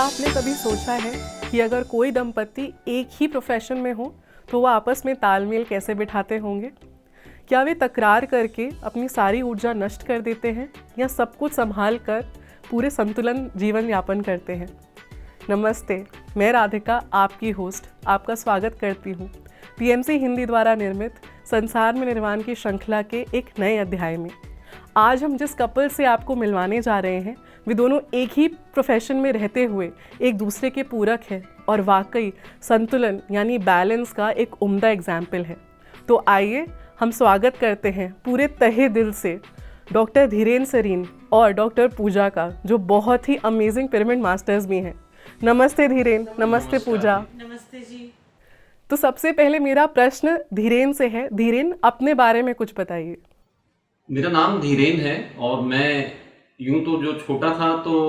आपने कभी सोचा है कि अगर कोई दंपति एक ही प्रोफेशन में हो तो वो आपस में तालमेल कैसे बिठाते होंगे? क्या वे तकरार करके अपनी सारी ऊर्जा नष्ट कर देते हैं या सब कुछ संभाल कर पूरे संतुलन जीवन यापन करते हैं? नमस्ते, मैं राधिका आपकी होस्ट आपका स्वागत करती हूँ पीएमसी हिंदी द्वारा निर्मित संसार में निर्वाण की श्रृंखला के एक नए अध्याय में। आज हम जिस कपल से आपको मिलवाने जा रहे हैं वे दोनों एक ही प्रोफेशन में रहते हुए एक दूसरे के पूरक हैं और वाकई संतुलन यानी बैलेंस का एक उम्दा एग्जाम्पल है। तो आइए हम स्वागत करते हैं पूरे तहे दिल से डॉक्टर धीरेन सरीन और डॉक्टर पूजा का, जो बहुत ही अमेजिंग पिरामिड मास्टर्स भी हैं। नमस्ते धीरेन। नमस्ते पूजा। नमस्ते जी। तो सबसे पहले मेरा प्रश्न धीरेन से है। धीरेन, अपने बारे में कुछ बताइए। मेरा नाम धीरेन है और मैं यूं तो जो छोटा था तो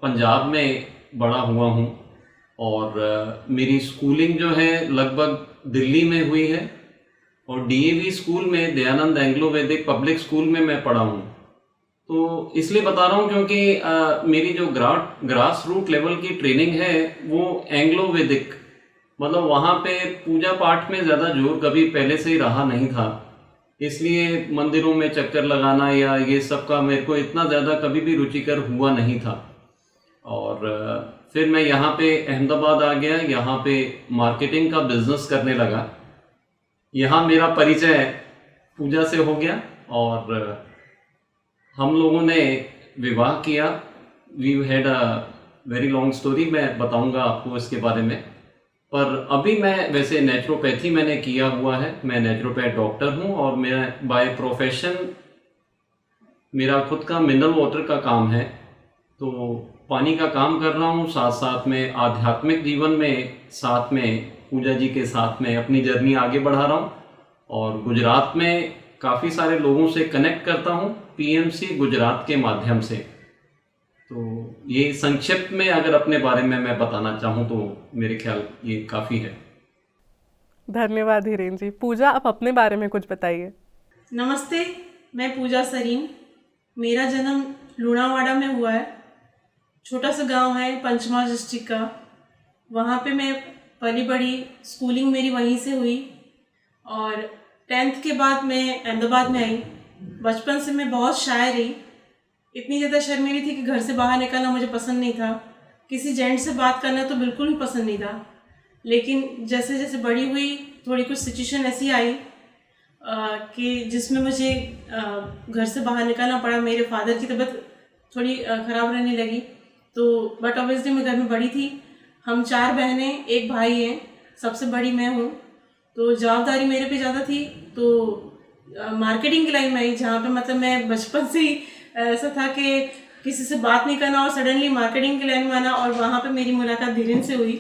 पंजाब में बड़ा हुआ हूं और मेरी स्कूलिंग जो है लगभग दिल्ली में हुई है और डीएवी स्कूल में दयानंद एंग्लो वैदिक पब्लिक स्कूल में मैं पढ़ा हूं। तो इसलिए बता रहा हूं क्योंकि मेरी जो ग्रास रूट लेवल की ट्रेनिंग है वो एंग्लो वैदिक, मतलब वहाँ पे पूजा पाठ में ज़्यादा जोर कभी पहले से ही रहा नहीं था, इसलिए मंदिरों में चक्कर लगाना या ये सब का मेरे को इतना ज़्यादा कभी भी रुचिकर हुआ नहीं था। और फिर मैं यहाँ पे अहमदाबाद आ गया, यहाँ पे मार्केटिंग का बिजनेस करने लगा। यहाँ मेरा परिचय पूजा से हो गया और हम लोगों ने विवाह किया। We had a very long story, मैं बताऊँगा आपको इसके बारे में। पर अभी मैं वैसे नेचुरोपैथी मैंने किया हुआ है, मैं नेचुरोपैथ डॉक्टर हूँ और मेरा बाय प्रोफेशन मेरा खुद का मिनरल वाटर का काम है, तो पानी का काम कर रहा हूँ। साथ साथ में आध्यात्मिक जीवन में साथ में पूजा जी के साथ में अपनी जर्नी आगे बढ़ा रहा हूँ और गुजरात में काफ़ी सारे लोगों से कनेक्ट करता हूँ पीएमसी गुजरात के माध्यम से। तो ये संक्षिप्त में अगर अपने बारे में मैं बताना चाहूँ तो मेरे ख्याल ये काफ़ी है। धन्यवाद धीरेन जी। पूजा, आप अपने बारे में कुछ बताइए। नमस्ते, मैं पूजा सरीन। मेरा जन्म लुणावाड़ा में हुआ है, छोटा सा गांव है पंचमहाल डिस्ट्रिक्ट का। वहाँ पे मैं पली बड़ी, स्कूलिंग मेरी वहीं से हुई और 10th के बाद मैं अहमदाबाद में आई। बचपन से मैं बहुत शाय रही, इतनी ज़्यादा शर्मीली थी कि घर से बाहर निकलना मुझे पसंद नहीं था, किसी जेंट से बात करना तो बिल्कुल भी पसंद नहीं था। लेकिन जैसे जैसे बड़ी हुई थोड़ी कुछ सिचुएशन ऐसी आई कि जिसमें मुझे घर से बाहर निकलना पड़ा। मेरे फादर की तबीयत थोड़ी ख़राब रहने लगी, तो बट ऑब्वियसली मैं घर में बड़ी थी। हम 4 बहनें, 1 भाई हैं, सबसे बड़ी मैं हूँ, तो जवाबदारी मेरे पे ज़्यादा थी। तो मार्केटिंग की लाइन में आई, जहाँ पे मतलब मैं बचपन से ही ऐसा था कि किसी से बात नहीं करना और सडनली मार्केटिंग की लाइन में आना, और वहाँ पे मेरी मुलाकात धीरेन से हुई।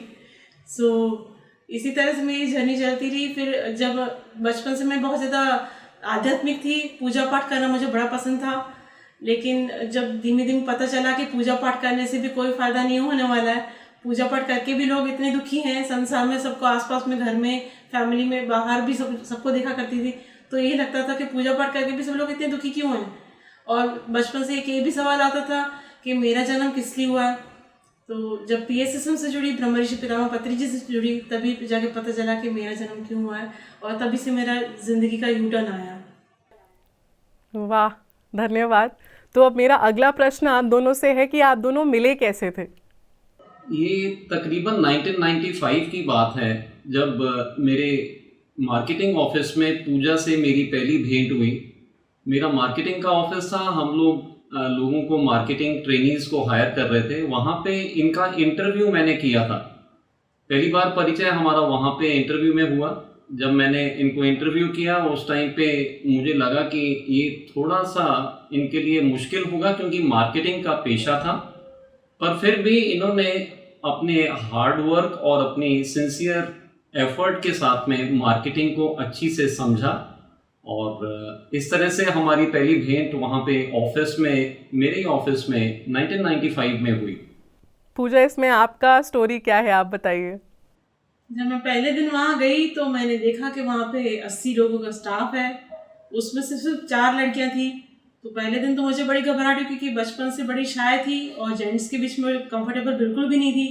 सो इसी तरह से मेरी जर्नी चलती रही। फिर जब बचपन से मैं बहुत ज़्यादा आध्यात्मिक थी, पूजा पाठ करना मुझे बड़ा पसंद था, लेकिन जब धीमे धीमे पता चला कि पूजा पाठ करने से भी कोई फ़ायदा नहीं होने वाला है, पूजा पाठ करके भी लोग इतने दुखी हैं संसार में, सबको आसपास में, घर में, फैमिली में, बाहर भी सबको देखा करती थी, तो यही लगता था कि पूजा पाठ करके भी सब लोग इतने दुखी क्यों हैं। और बचपन से एक ये भी सवाल आता था कि मेरा जन्म किस लिए हुआ है। तो जब पीएसएसएम से जुड़ी, ब्रह्म ऋषि पितामह पत्री जी से जुड़ी, तभी जाके पता चला कि मेरा जन्म क्यों हुआ है और तभी से मेरा ज़िंदगी का यू टर्न आया। वाह, धन्यवाद। तो अब मेरा अगला प्रश्न आप दोनों से है कि आप दोनों मिले कैसे थे? ये तकरीबन 1995 की बात है, जब मेरे मार्केटिंग ऑफिस में पूजा से मेरी पहली भेंट हुई। मेरा मार्केटिंग का ऑफिस था, हम लोगों को मार्केटिंग ट्रेनीज को हायर कर रहे थे। वहाँ पे इनका इंटरव्यू मैंने किया था, पहली बार परिचय हमारा वहाँ पे इंटरव्यू में हुआ। जब मैंने इनको इंटरव्यू किया उस टाइम पे मुझे लगा कि ये थोड़ा सा इनके लिए मुश्किल होगा क्योंकि मार्केटिंग का पेशा था, पर फिर भी इन्होंने अपने हार्ड वर्क और अपनी सिंसियर एफर्ट के साथ में मार्केटिंग को अच्छी से समझा और इस तरह से हमारी पहली भेंट वहाँ पे ऑफिस में, मेरे ऑफिस में 1995 में हुई। पूजा, इसमें आपका स्टोरी क्या है, आप बताइए। जब मैं पहले दिन वहाँ गई तो मैंने देखा कि वहाँ पे 80 लोगों का स्टाफ है, उसमें से सिर्फ 4 लड़कियाँ थी। तो पहले दिन तो मुझे बड़ी घबराहट हुई क्योंकि बचपन से बड़ी शाय थी और जेंट्स के बीच में कंफर्टेबल बिल्कुल भी नहीं थी।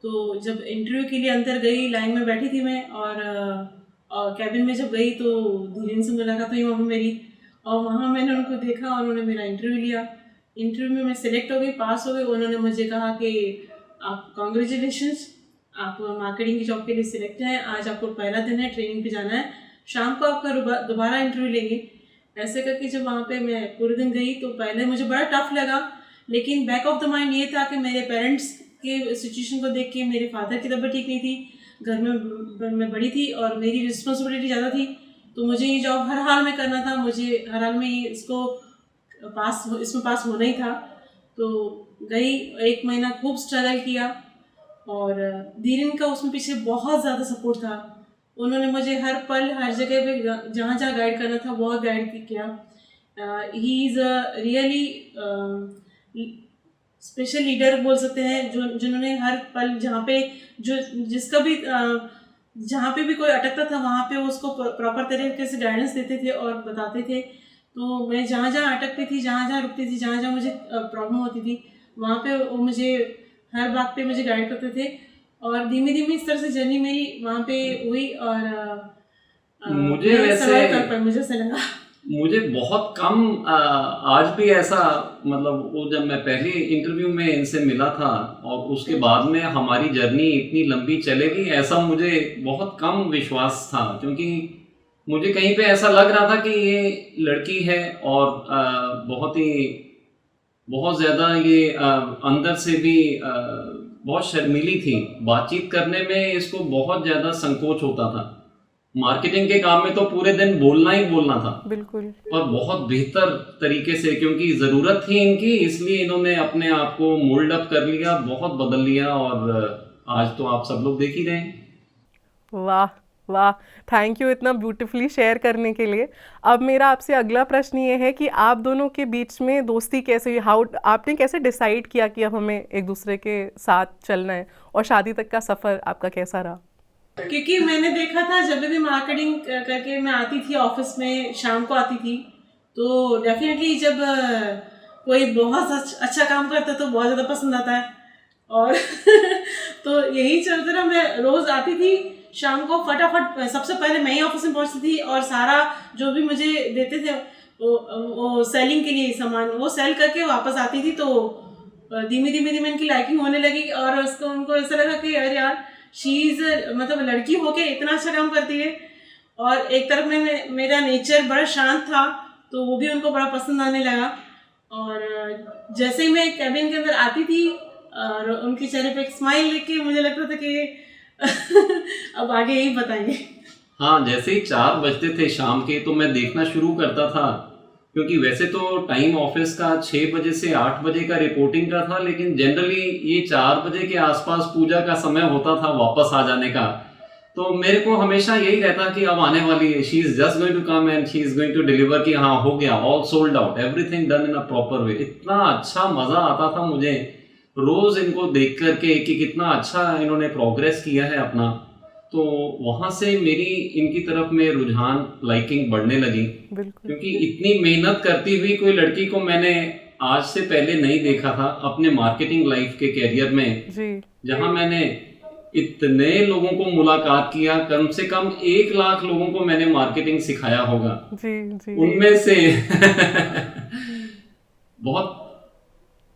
तो जब इंटरव्यू के लिए अंदर गई, लाइन में बैठी थी मैं, और कैबिन में जब गई तो धीरेन से मुलाकात हुई वहाँ मेरी, और वहाँ मैंने उनको देखा और उन्होंने मेरा इंटरव्यू लिया। इंटरव्यू में मैं सिलेक्ट हो गई, पास हो गई। उन्होंने मुझे कहा कि आप कॉन्ग्रेचुलेशंस, आप मार्केटिंग की जॉब के लिए सिलेक्ट हैं, आज आपको पहला दिन है, ट्रेनिंग पे जाना है, शाम को आपका दोबारा इंटरव्यू लेंगे। ऐसे करके जब वहाँ पे मैं पूरे दिन गई तो पहले मुझे बड़ा टफ लगा, लेकिन बैक ऑफ द माइंड ये था कि मेरे पेरेंट्स के सिचुएशन को देख के, मेरे फादर की तबीयत ठीक नहीं थी, घर में मैं बड़ी थी और मेरी रिस्पॉन्सिबिलिटी ज़्यादा थी, तो मुझे ये जॉब हर हाल में करना था, मुझे हर हाल में इसमें पास होना ही था। तो गई, 1 महीना खूब स्ट्रगल किया और धीरेन का उसमें पीछे बहुत ज़्यादा सपोर्ट था। उन्होंने मुझे हर पल हर जगह पे जहाँ जहाँ गाइड करना था बहुत गाइड किया। He is a really special leader बोल सकते हैं, जिन्होंने हर पल जहाँ पे जिसका भी जहाँ पे भी कोई अटकता था वहाँ पे उसको प्रॉपर तरीके से गाइडेंस देते थे और बताते थे। तो मैं जहाँ जहाँ अटकती थी, जहाँ जहाँ रुकती थी, जहाँ जहाँ मुझे प्रॉब्लम होती थी, वहाँ पे वो मुझे हर बात पे मुझे गाइड करते थे और धीमे धीमे इस तरह से जर्नी मेरी वहाँ पे हुई और मुझे वैसे कर पाई, मुझे ऐसा लगा। मुझे बहुत कम आज भी ऐसा, मतलब वो जब मैं पहले इंटरव्यू में इनसे मिला था और उसके बाद में हमारी जर्नी इतनी लंबी चलेगी, ऐसा मुझे बहुत कम विश्वास था, क्योंकि मुझे कहीं पे ऐसा लग रहा था कि ये लड़की है और बहुत ज़्यादा ये अंदर से भी बहुत शर्मीली थी, बातचीत करने में इसको बहुत ज़्यादा संकोच होता था। मार्केटिंग के काम में तो पूरे दिन बोलना ही बोलना था, बिल्कुल, और बहुत बेहतर तरीके से, क्योंकि ज़रूरत थी इनकी, इसलिए इन्होंने अपने आप को मोल्ड अप कर लिया, बहुत बदल लिया, और आज तो आप सब लोग देख ही रहे हैं। वाह वाह, थैंक यू इतना ब्यूटीफुली शेयर करने के लिए। अब मेरा आपसे अगला प्रश्न ये है कि आप दोनों के बीच में दोस्ती कैसे हुई, आपने कैसे डिसाइड किया कि अब हमें एक दूसरे के साथ चलना है, और शादी तक का सफ़र आपका कैसा रहा? क्योंकि मैंने देखा था जब भी मार्केटिंग करके मैं आती थी ऑफिस में, शाम को आती थी, तो डेफिनेटली जब कोई बहुत अच्छा काम करता है तो बहुत ज़्यादा पसंद आता है, और तो यही चलते रहा। मैं रोज़ आती थी शाम को, फटाफट सबसे पहले मैं ही ऑफिस में पहुंचती थी और सारा जो भी मुझे देते थे वो सेलिंग के लिए सामान वो सेल करके वापस आती थी। तो धीमे धीमे इनकी लाइकिंग होने लगी और उनको ऐसा लगा कि अरे यार, शीज़ मतलब लड़की होके इतना अच्छा काम करती है। और एक तरफ में मेरा नेचर बड़ा शांत था तो वो भी उनको बड़ा पसंद आने लगा। और जैसे ही मैं कैबिन के अंदर आती थी और उनके चेहरे पे एक स्माइल देख के मुझे लगता था कि अब आगे यही बताएंगे। हाँ, जैसे ही 4 बजते थे शाम के तो मैं देखना शुरू करता था, क्योंकि वैसे तो टाइम ऑफिस का 6 बजे से 8 बजे का रिपोर्टिंग का था, लेकिन जनरली ये 4 बजे के आसपास पूजा का समय होता था वापस आ जाने का। तो मेरे को हमेशा यही रहता कि अब आने वाली है, she is just going to come and she is going to deliver, कि हाँ हो गया, all sold out, everything done in a proper way. इतना अच्छा मजा आता था मुझे रोज इनको देख करके कि कितना अच्छा इन्होंने प्रोग्रेस किया है अपना। तो वहां से मेरी इनकी तरफ में रुझान, लाइकिंग बढ़ने लगी, क्योंकि इतनी मेहनत करती हुई कोई लड़की को मैंने आज से पहले नहीं देखा था अपने मार्केटिंग लाइफ के कैरियर में, जहां मैंने इतने लोगों को मुलाकात किया, कम से कम 1 लाख लोगों को मैंने मार्केटिंग सिखाया होगा जी। उनमें से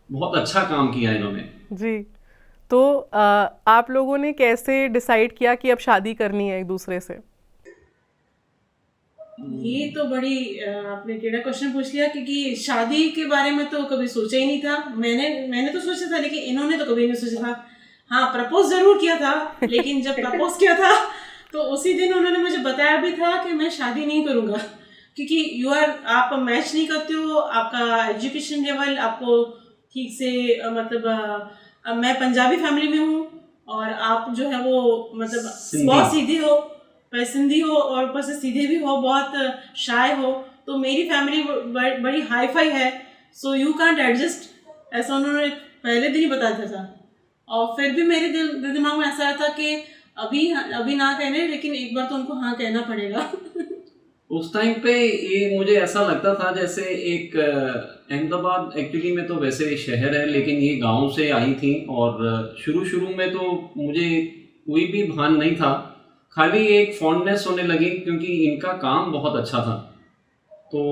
बहुत अच्छा काम किया इन्होंने जी। तो आप लोगों ने कैसे डिसाइड किया कि अब शादी करनी है एक दूसरे से? ये तो बड़ी आपने टेढ़ा क्वेश्चन पूछ लिया, क्योंकि शादी के बारे में तो कभी सोचा ही नहीं था। मैंने तो सोचा था, लेकिन इन्होंने तो कभी नहीं सोचा था। हाँ, प्रपोज जरूर किया था, लेकिन जब प्रपोज किया था तो उसी दिन उन्होंने मुझे बताया भी था कि मैं शादी नहीं करूँगा, क्योंकि आप मैच नहीं करते हो, आपका एजुकेशन लेवल आपको ठीक से मतलब मैं पंजाबी फैमिली में हूँ और आप जो है वो मतलब बहुत सीधे हो, सिंधी हो और ऊपर से सीधे भी हो, बहुत शाय हो, तो मेरी फैमिली बड़ी हाई फाई है, सो यू कांट एडजस्ट, ऐसा उन्होंने पहले दिन ही बताया था। और फिर भी मेरे दिमाग में ऐसा था कि अभी ना कहने, लेकिन एक बार तो उनको हाँ कहना पड़ेगा। उस टाइम पे ये मुझे ऐसा लगता था जैसे एक अहमदाबाद एक्चुअली में तो वैसे शहर है, लेकिन ये गांव से आई थी। और शुरू शुरू में तो मुझे कोई भी भान नहीं था, खाली एक फॉन्डनेस होने लगी क्योंकि इनका काम बहुत अच्छा था। तो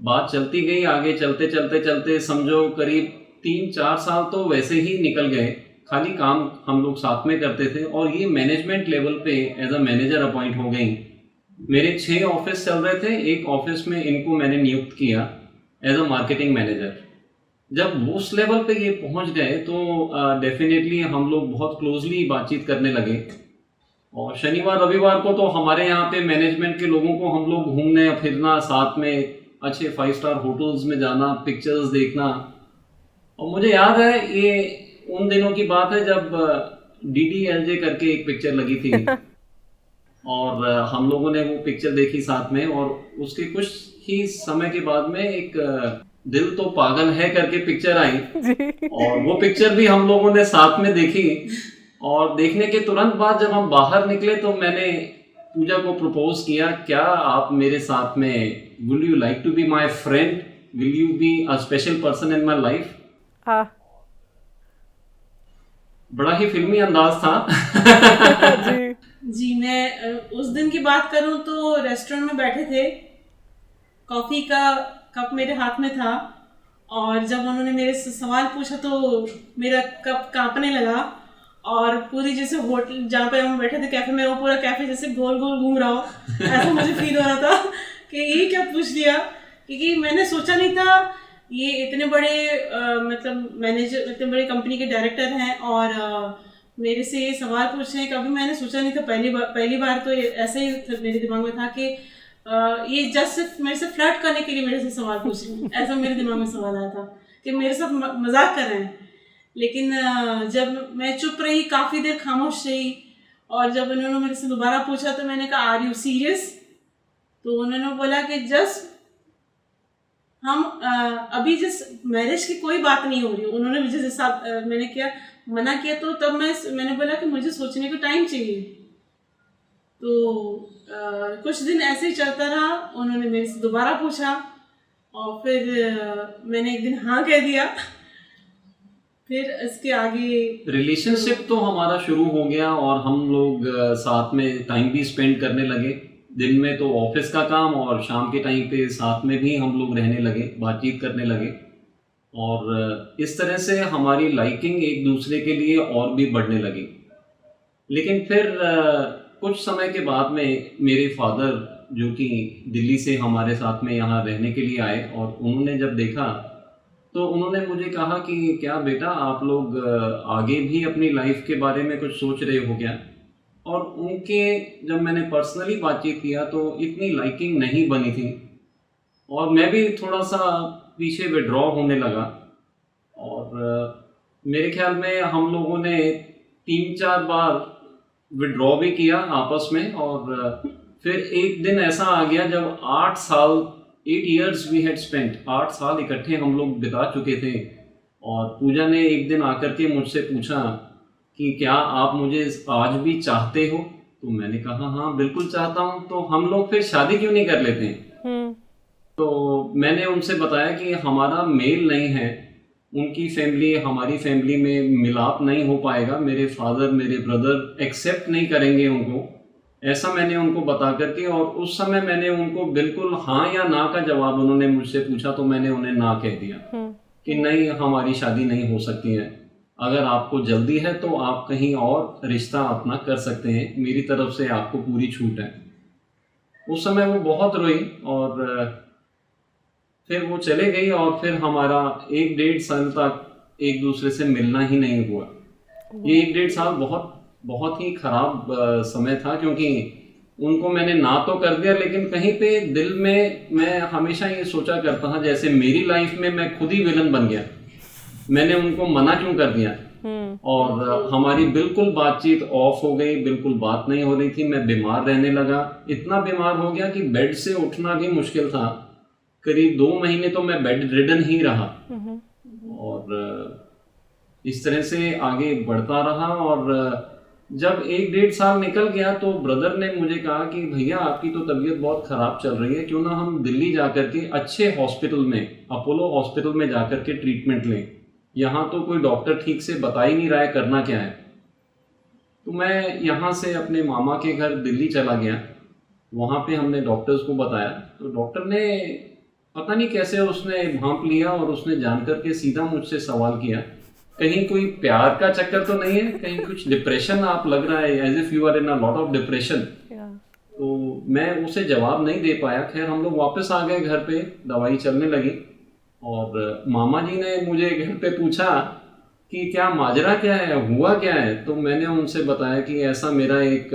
बात चलती गई आगे, चलते चलते चलते समझो करीब 3-4 साल तो वैसे ही निकल गए, खाली काम हम लोग साथ में करते थे। और ये मैनेजमेंट लेवल पे एज अ मैनेजर अपॉइंट हो गई। मेरे 6 ऑफिस चल रहे थे, एक ऑफिस में इनको मैंने नियुक्त किया एज अ मार्केटिंग मैनेजर। जब उस लेवल पे ये पहुंच गए तो डेफिनेटली हम लोग बहुत क्लोजली बातचीत करने लगे। और शनिवार रविवार को तो हमारे यहाँ पे मैनेजमेंट के लोगों को हम लोग घूमने फिरना, साथ में अच्छे 5 स्टार होटल्स में जाना, पिक्चर्स देखना। और मुझे याद है ये उन दिनों की बात है जब DDLJ करके एक पिक्चर लगी थी और हम लोगों ने वो पिक्चर देखी साथ में। और उसके कुछ ही समय के बाद में एक दिल तो पागल है करके पिक्चर आई और वो पिक्चर भी हम लोगों ने साथ में देखी। और देखने के तुरंत बाद जब हम बाहर निकले तो मैंने पूजा को प्रपोज किया, क्या आप मेरे साथ में, will you like to be my friend, will you be a special person in my life. बड़ा ही फिल्मी अंदाज था। जी, मैं उस दिन की बात करूं तो रेस्टोरेंट में बैठे थे, कॉफी का कप मेरे हाथ में था और जब उन्होंने मेरे से सवाल पूछा तो मेरा कप कांपने लगा और पूरी जैसे होटल जहाँ पे हम बैठे थे कैफे में, वो पूरा कैफे जैसे गोल गोल घूम रहा हो, ऐसा मुझे फील हो रहा था कि ये क्या पूछ लिया। क्योंकि मैंने सोचा नहीं था ये इतने बड़े मतलब मैनेजर, इतने बड़े कंपनी के डायरेक्टर हैं और मेरे से ये सवाल पूछ रहे हैं। कभी मैंने सोचा नहीं था, पहली बार तो ऐसे ही मेरे दिमाग में था कि ये जस्ट सिर्फ मेरे से फ्लर्ट करने के लिए मेरे से सवाल पूछ रहे हैं, ऐसा मेरे दिमाग में सवाल आया था कि मेरे साथ मजाक कर रहे हैं। लेकिन जब मैं चुप रही, काफ़ी देर खामोश रही और जब उन्होंने मेरे से दोबारा पूछा तो मैंने कहा आर यू सीरियस। तो उन्होंने बोला कि जस्ट हम अभी जिस मैरिज की कोई बात नहीं हो रही। उन्होंने मुझे जैसा मैंने क्या मना किया तो तब मैंने बोला कि मुझे सोचने का टाइम चाहिए। तो कुछ दिन ऐसे ही चलता रहा। उन्होंने मेरे से दोबारा पूछा और फिर मैंने एक दिन हाँ कह दिया। फिर इसके आगे रिलेशनशिप तो हमारा शुरू हो गया और हम लोग साथ में टाइम भी स्पेंड करने लगे। दिन में तो ऑफिस का काम और शाम के टाइम पे साथ में भी हम लोग रहने लगे, बातचीत करने लगे। और इस तरह से हमारी लाइकिंग एक दूसरे के लिए और भी बढ़ने लगी। लेकिन फिर कुछ समय के बाद में मेरे फादर, जो कि दिल्ली से हमारे साथ में यहाँ रहने के लिए आए, और उन्होंने जब देखा तो उन्होंने मुझे कहा कि क्या बेटा आप लोग आगे भी अपनी लाइफ के बारे में कुछ सोच रहे हो क्या। और उनके जब मैंने पर्सनली बातचीत किया तो इतनी लाइकिंग नहीं बनी थी और मैं भी थोड़ा सा पीछे विड्रॉ होने लगा। और मेरे ख्याल में हम लोगों ने 3-4 बार विड्रॉ भी किया आपस में। और फिर एक दिन ऐसा आ गया जब 8 years वी हैड स्पेंट, 8 साल इकट्ठे हम लोग बिता चुके थे। और पूजा ने एक दिन आकर के मुझसे पूछा कि क्या आप मुझे आज भी चाहते हो। तो मैंने कहा हाँ बिल्कुल चाहता हूँ, तो हम लोग फिर शादी क्यों नहीं कर लेते हैं। तो मैंने उनसे बताया कि हमारा मेल नहीं है, उनकी फैमिली हमारी फैमिली में मिलाप नहीं हो पाएगा, मेरे फादर मेरे ब्रदर एक्सेप्ट नहीं करेंगे उनको, ऐसा मैंने उनको बता करके। और उस समय मैंने उनको बिल्कुल हाँ या ना का जवाब, उन्होंने मुझसे पूछा तो मैंने उन्हें ना कह दिया कि नहीं हमारी शादी नहीं हो सकती है, अगर आपको जल्दी है तो आप कहीं और रिश्ता अपना कर सकते हैं, मेरी तरफ से आपको पूरी छूट है। उस समय वो बहुत रोई और फिर वो चले गई और फिर हमारा 1-1.5 साल तक एक दूसरे से मिलना ही नहीं हुआ। ये 1-1.5 साल बहुत ही खराब समय था, क्योंकि उनको मैंने ना तो कर दिया लेकिन कहीं पे दिल में मैं हमेशा ये सोचा करता था जैसे मेरी लाइफ में मैं खुद ही विलन बन गया, मैंने उनको मना क्यों कर दिया। और हमारी बिल्कुल बातचीत ऑफ हो गई, बिल्कुल बात नहीं हो रही थी। मैं बीमार रहने लगा, इतना बीमार हो गया कि बेड से उठना भी मुश्किल था। करीब 2 महीने तो मैं बेड रिडन ही रहा। और इस तरह से आगे बढ़ता रहा और जब 1-1.5 साल निकल गया तो ब्रदर ने मुझे कहा कि भैया आपकी तो तबीयत बहुत ख़राब चल रही है, क्यों ना हम दिल्ली जाकर के अच्छे हॉस्पिटल में, अपोलो हॉस्पिटल में जाकर के ट्रीटमेंट लें, यहाँ तो कोई डॉक्टर ठीक से बता ही नहीं रहा है करना क्या है। तो मैं यहाँ से अपने मामा के घर दिल्ली चला गया। वहाँ पे हमने डॉक्टर्स को बताया तो डॉक्टर ने पता नहीं कैसे उसने भांप लिया और उसने जान करके सीधा मुझसे सवाल किया, कहीं कोई प्यार का चक्कर तो नहीं है, कहीं कुछ डिप्रेशन आप लग रहा है, as if you are in a lot of depression. तो मैं उसे जवाब नहीं दे पाया। खैर हम लोग वापस आ गए घर पे, दवाई चलने लगी और मामा जी ने मुझे घर पे पूछा कि क्या माजरा क्या है, हुआ क्या है। तो मैंने उनसे बताया कि ऐसा मेरा एक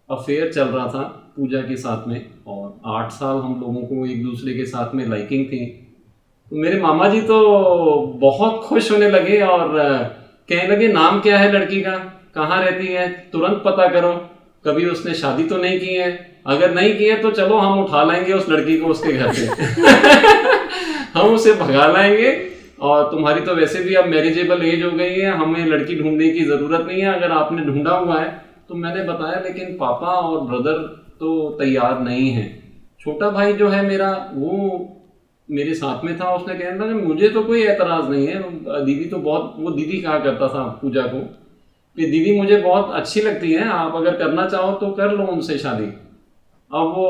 अफेयर चल रहा था पूजा के साथ में और 8 साल हम लोगों को एक दूसरे के साथ में लाइकिंग थी। तो मेरे मामा जी तो बहुत खुश होने लगे और कहने लगे नाम क्या है लड़की का, कहाँ रहती है, तुरंत पता करो, कभी उसने शादी तो नहीं की है, अगर नहीं की है तो चलो हम उठा लाएंगे उस लड़की को उसके घर से हम उसे भगा लाएंगे और तुम्हारी तो वैसे भी अब मैरिजेबल एज हो गई है, हमें लड़की ढूंढने की ज़रूरत नहीं है अगर आपने ढूंढा हुआ है। तो मैंने बताया लेकिन पापा और ब्रदर तो तैयार नहीं हैं। छोटा भाई जो है मेरा वो मेरे साथ में था, उसने कहना था कि मुझे तो कोई एतराज़ नहीं है, दीदी तो बहुत, वो दीदी कहा करता था पूजा को कि दीदी मुझे बहुत अच्छी लगती है, आप अगर करना चाहो तो कर लो उनसे शादी। अब वो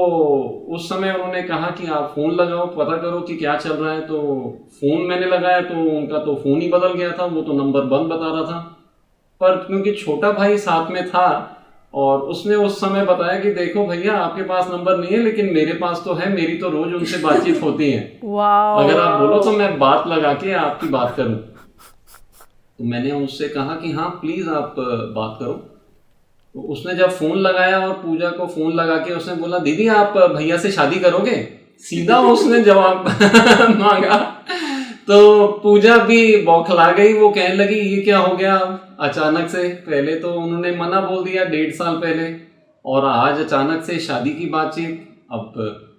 उस समय उन्होंने कहा कि आप फ़ोन लगाओ, पता करो कि क्या चल रहा है। तो फ़ोन मैंने लगाया तो उनका तो फ़ोन ही बदल गया था, वो तो नंबर बंद बता रहा था। पर क्योंकि छोटा भाई साथ में था और उसने उस समय बताया कि देखो भैया आपके पास नंबर नहीं है लेकिन मेरे पास तो है, मेरी तो रोज उनसे बातचीत होती है, अगर आप बोलो तो मैं बात लगा के आपकी बात करूं। तो मैंने उससे कहा कि हाँ प्लीज आप बात करो। तो उसने जब फोन लगाया और पूजा को फोन लगा के उसने बोला दीदी आप भैया से शादी करोगे, सीधा उसने जवाब मांगा। तो पूजा भी बौखला गई, वो कहने लगी ये क्या हो गया अचानक से, पहले तो उन्होंने मना बोल दिया 1.5 साल पहले और आज अचानक से शादी की बातचीत। अब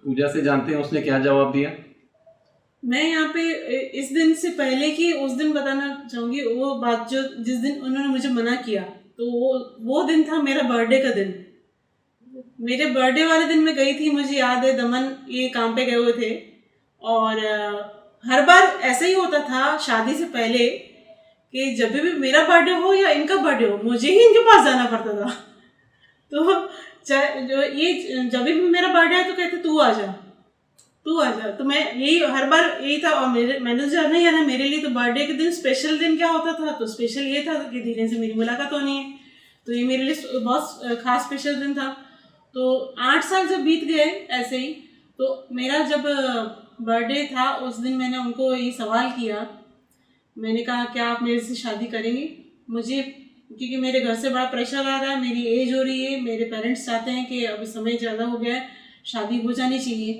पूजा से जानते हैं उसने क्या जवाब दिया। मैं यहाँ पे इस दिन से पहले की उस दिन बताना चाहूंगी वो बात जो जिस दिन उन्होंने मुझे मना किया। तो वो दिन था मेरा बर्थडे का दिन। मेरे बर्थडे वाले दिन मैं गई थी, मुझे याद है दमन ये काम पे गए हुए थे और हर बार ऐसा ही होता था शादी से पहले कि जब भी मेरा बर्थडे हो या इनका बर्थडे हो मुझे ही इनके पास जाना पड़ता था। तो जो ये जब भी मेरा बर्थडे है तो कहते तू आ जा तू आ जा। तो मैं यही हर बार यही था और मैंने तो जाना ही है ना, मेरे लिए तो बर्थडे के दिन स्पेशल दिन क्या होता था, तो स्पेशल ये था कि धीरे से मेरी मुलाकात होनी है, तो ये मेरे लिए बहुत खास स्पेशल दिन था। तो 8 साल जब बीत गए ऐसे ही, तो मेरा जब बर्थडे था उस दिन मैंने उनको ये सवाल किया, मैंने कहा क्या आप मेरे से शादी करेंगे। मुझे क्योंकि मेरे घर से बड़ा प्रेशर आ रहा है, मेरी एज हो रही है, मेरे पेरेंट्स चाहते हैं कि अब समय ज़्यादा हो गया है, शादी हो जानी चाहिए।